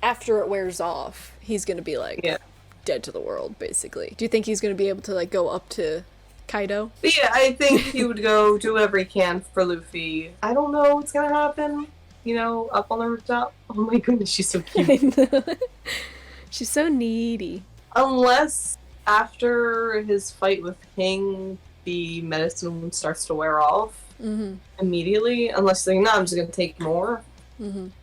after it wears off, he's gonna be like dead to the world, basically. Do you think he's gonna be able to like go up to Kaido? Yeah, I think he would go do whatever he can for Luffy. I don't know what's gonna happen, up on the rooftop. Oh my goodness, she's so cute. She's so needy. Unless after his fight with King, the medicine starts to wear off immediately. Unless they're like, no, I'm just gonna take more.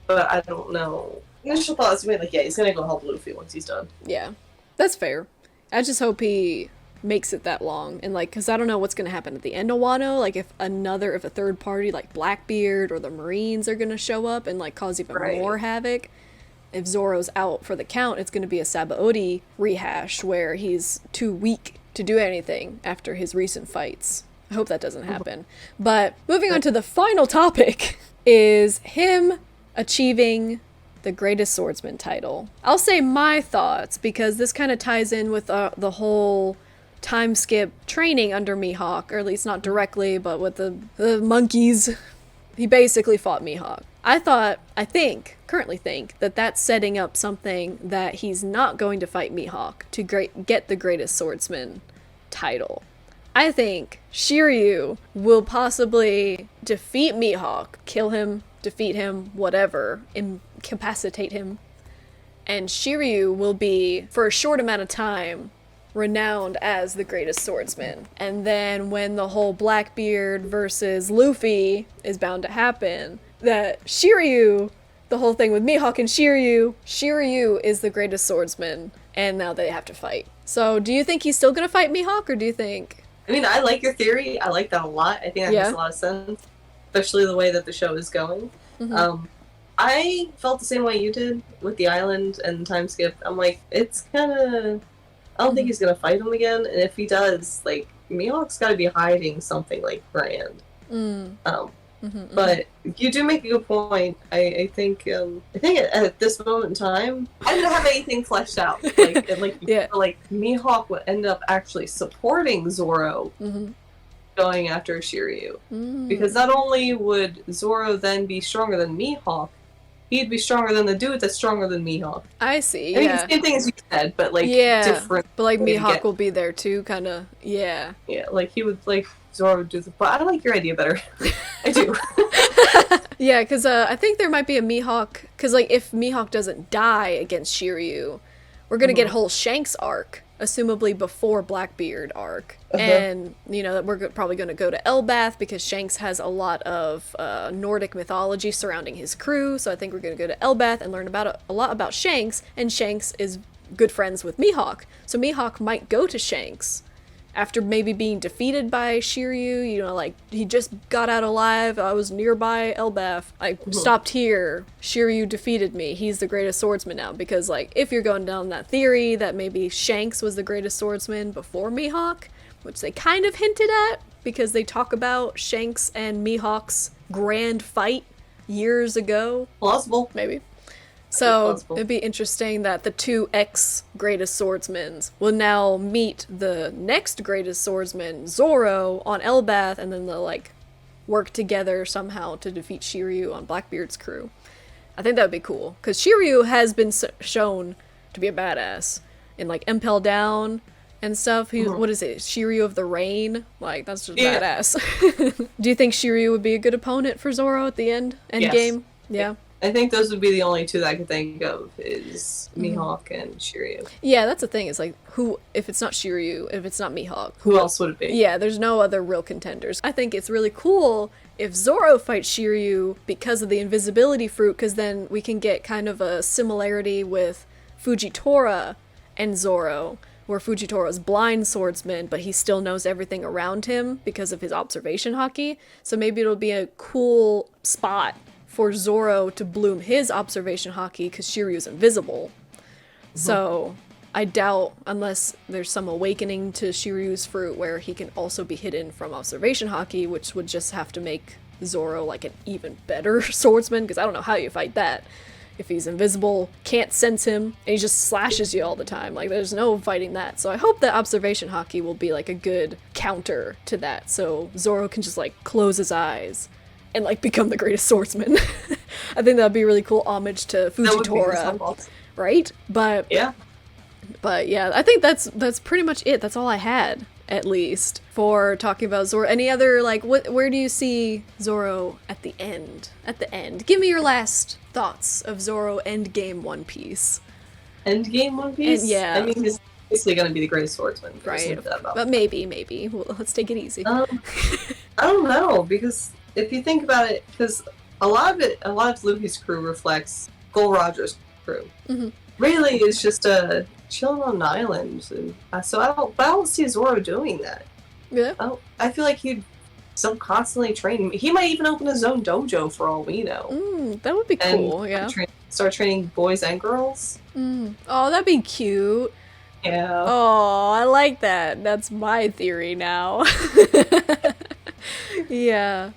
But I don't know. Initial thoughts made like, he's gonna go help Luffy once he's done. Yeah, that's fair. I just hope he makes it that long, and like, because I don't know what's gonna happen at the end of Wano. Like, if a third party like Blackbeard or the Marines are gonna show up and like cause even more havoc. If Zoro's out for the count, it's gonna be a Sabaody rehash where he's too weak to do anything after his recent fights. I hope that doesn't happen. But moving on to the final topic is him achieving the greatest swordsman title. I'll say my thoughts because this kind of ties in with the whole time skip training under Mihawk, or at least not directly, but with the monkeys. He basically fought Mihawk. Currently think that that's setting up something that he's not going to fight Mihawk to get the greatest swordsman title. I think Shiryu will possibly defeat Mihawk, kill him, defeat him, whatever, incapacitate him, and Shiryu will be, for a short amount of time, renowned as the greatest swordsman. And then when the whole Blackbeard versus Luffy is bound to happen, that Shiryu, the whole thing with Mihawk and Shiryu is the greatest swordsman, and now they have to fight. So do you think he's still gonna fight Mihawk, or do you think... I mean, I like your theory. I like that a lot. I think that makes a lot of sense, especially the way that the show is going. Mm-hmm. I felt the same way you did with the island and time skip. I'm like, it's kind of... I don't think he's gonna fight him again, and if he does, like, Mihawk's gotta be hiding something, like, grand. But you do make a good point. I think at this moment in time, I didn't have anything fleshed out. Like Mihawk would end up actually supporting Zoro going after Shiryu. Because not only would Zoro then be stronger than Mihawk, he'd be stronger than the dude that's stronger than Mihawk. I see, I mean, the same thing as you said, but, like, different. But, like, Mihawk will be there, too, kind of, Yeah, like, he would, like, Zoro would do the... But I like your idea better. I do. Yeah, because I think there might be a Mihawk... Because, like, if Mihawk doesn't die against Shiryu, we're going to get a whole Shanks arc, assumably before Blackbeard arc. And, you know, we're probably going to go to Elbath because Shanks has a lot of Nordic mythology surrounding his crew, so I think we're going to go to Elbath and learn about a lot about Shanks, and Shanks is good friends with Mihawk. So Mihawk might go to Shanks after maybe being defeated by Shiryu, you know, like, he just got out alive, I was nearby Elbath, I stopped here, Shiryu defeated me, he's the greatest swordsman now, because, like, if you're going down that theory that maybe Shanks was the greatest swordsman before Mihawk, which they kind of hinted at, because they talk about Shanks and Mihawk's grand fight years ago. Plausible. Maybe. So it'd be interesting that the two ex-greatest swordsmen will now meet the next greatest swordsman, Zoro, on Elbath, and then they'll, like, work together somehow to defeat Shiryu on Blackbeard's crew. I think that would be cool, because Shiryu has been shown to be a badass in, like, Impel Down and stuff. What is it? Shiryu of the Rain? Like, that's just badass. Do you think Shiryu would be a good opponent for Zoro at the end game? Yeah. I think those would be the only two that I could think of, is Mihawk and Shiryu. Yeah, that's the thing, is like, if it's not Shiryu, if it's not Mihawk, who else would it be? Yeah, there's no other real contenders. I think it's really cool if Zoro fights Shiryu because of the invisibility fruit, because then we can get kind of a similarity with Fujitora and Zoro, where Fujitora's blind swordsman, but he still knows everything around him because of his observation haki. So maybe it'll be a cool spot for Zoro to bloom his observation haki because Shiryu's invisible. So I doubt, unless there's some awakening to Shiryu's fruit where he can also be hidden from observation haki, which would just have to make Zoro like an even better swordsman, because I don't know how you fight that. If he's invisible, can't sense him, and he just slashes you all the time. Like, there's no fighting that. So I hope that observation haki will be like a good counter to that, so Zoro can just, like, close his eyes and, like, become the greatest swordsman. I think that'd be a really cool homage to Fujitora, right? But yeah, I think that's pretty much it. That's all I had, at least, for talking about Zoro. Any other, like, where do you see Zoro at the end? At the end, give me your last thoughts of Zoro Endgame One Piece. Endgame One Piece? Yeah. I mean, he's basically gonna be the greatest swordsman. Right. But maybe. Well, let's take it easy. I don't know, because if you think about it, because a lot of Luffy's crew reflects Gol Roger's crew. Really, it's just chilling on an island, and so I don't see Zoro doing that. Yeah. I feel like he'd still constantly train. He might even open his own dojo for all we know. That would be cool. And start training boys and girls. Oh, that'd be cute. Yeah. Oh, I like that. That's my theory now. Yeah.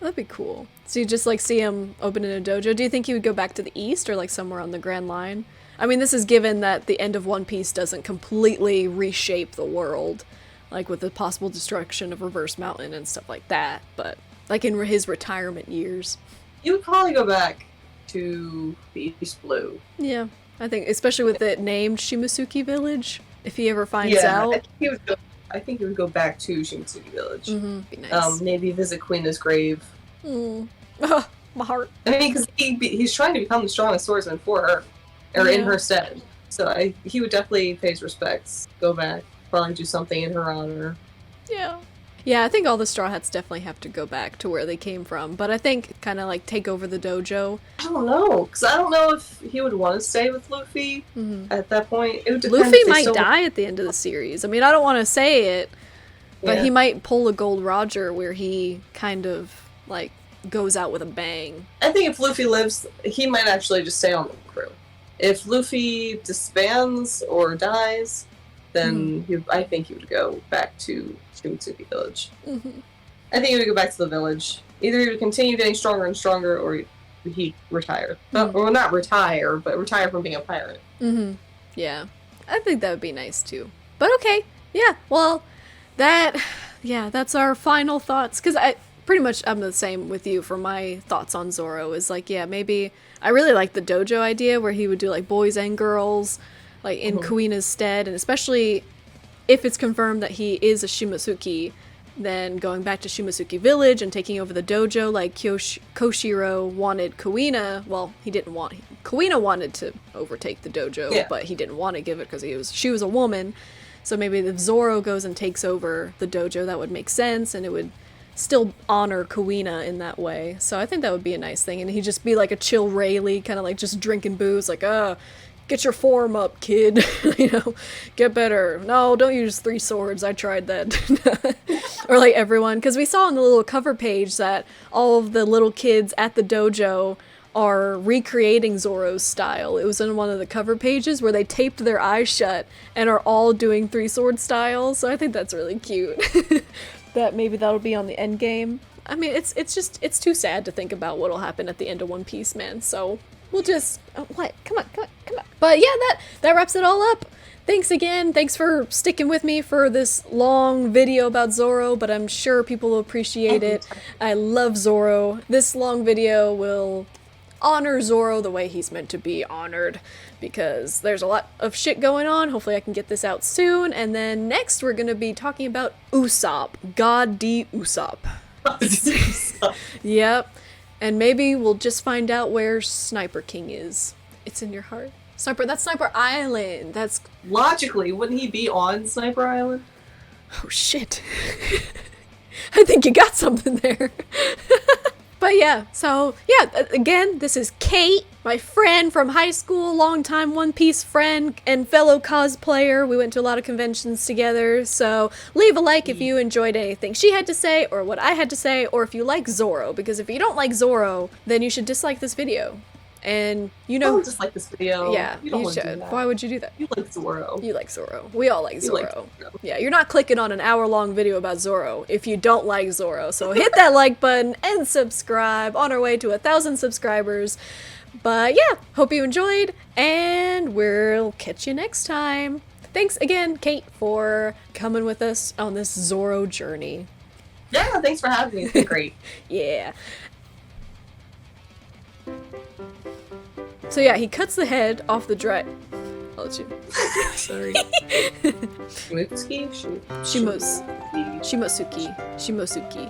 That'd be cool. So you just, like, see him opening a dojo. Do you think he would go back to the east, or, like, somewhere on the Grand Line? I mean, this is given that the end of One Piece doesn't completely reshape the world. like with the possible destruction of Reverse Mountain and stuff like that, but like in his retirement years. He would probably go back to the East Blue. Yeah, I think, especially with it named Shimotsuki Village, if he ever finds out. I think he would go back to Shimotsuki Village. Mm-hmm. Be nice. Maybe visit Kuina's grave. My heart. I mean, because he's trying to become the strongest swordsman for her, or in her stead. So he would definitely pay his respects, go back, probably do something in her honor. Yeah. Yeah, I think all the Straw Hats definitely have to go back to where they came from, but I think kind of like take over the dojo. I don't know, because I don't know if he would want to stay with Luffy at that point. It would depend. Luffy might die at the end of the series. I mean, I don't want to say it, but he might pull a Gold Roger where he kind of like goes out with a bang. I think if Luffy lives, he might actually just stay on the crew. If Luffy disbands or dies, then I think he would go back to Shimotsuki Village. I think he would go back to the village. Either he would continue getting stronger and stronger, or he'd retire. Well, not retire, but retire from being a pirate. Yeah, I think that would be nice too. But okay, yeah, well, that's our final thoughts, because I'm the same with you for my thoughts on Zoro, is like, yeah, maybe, I really like the dojo idea where he would do like boys and girls, like in Kuina's stead, and especially if it's confirmed that he is a Shimotsuki, then going back to Shimotsuki Village and taking over the dojo like Koshiro wanted Kuina. Well, Kuina wanted to overtake the dojo, but he didn't want to give it because she was a woman. So maybe if Zoro goes and takes over the dojo, that would make sense, and it would still honor Kuina in that way. So I think that would be a nice thing, and he'd just be like a chill Rayleigh, kind of like just drinking booze, like, get your form up, kid. Get better. No, don't use 3 swords. I tried that. Or like everyone, because we saw on the little cover page that all of the little kids at the dojo are recreating Zoro's style. It was in one of the cover pages where they taped their eyes shut and are all doing 3-sword style. So I think that's really cute. That maybe that'll be on the end game. I mean, it's too sad to think about what'll happen at the end of One Piece, man. So we'll just what? Come on. But yeah, that wraps it all up. Thanks again. Thanks for sticking with me for this long video about Zoro, but I'm sure people will appreciate it. I love Zoro. This long video will honor Zoro the way he's meant to be honored, because there's a lot of shit going on. Hopefully I can get this out soon. And then next we're going to be talking about Usopp. God D. Usopp. Yep. And maybe we'll just find out where Sniper King is. It's in your heart. That's Sniper Island. That's logically, wouldn't he be on Sniper Island? Oh shit. I think you got something there. But yeah, so yeah, again, this is Kate, my friend from high school, longtime One Piece friend and fellow cosplayer. We went to a lot of conventions together, so leave a like if you enjoyed anything she had to say or what I had to say, or if you like Zoro, because if you don't like Zoro, then you should dislike this video. And you know, don't dislike this video. Yeah, you should. Why would you do that? You like Zoro. You like Zoro. We all like Zoro. Yeah, you're not clicking on an hour-long video about Zoro if you don't like Zoro. So hit that like button and subscribe. On our way to 1,000 subscribers. But yeah, hope you enjoyed, and we'll catch you next time. Thanks again, Kate, for coming with us on this Zoro journey. Yeah, thanks for having me. It's been great. Yeah. So yeah, he cuts the head off the I'll let you. Sorry. Shimotsuki? Shimotsuki. Shimotsuki.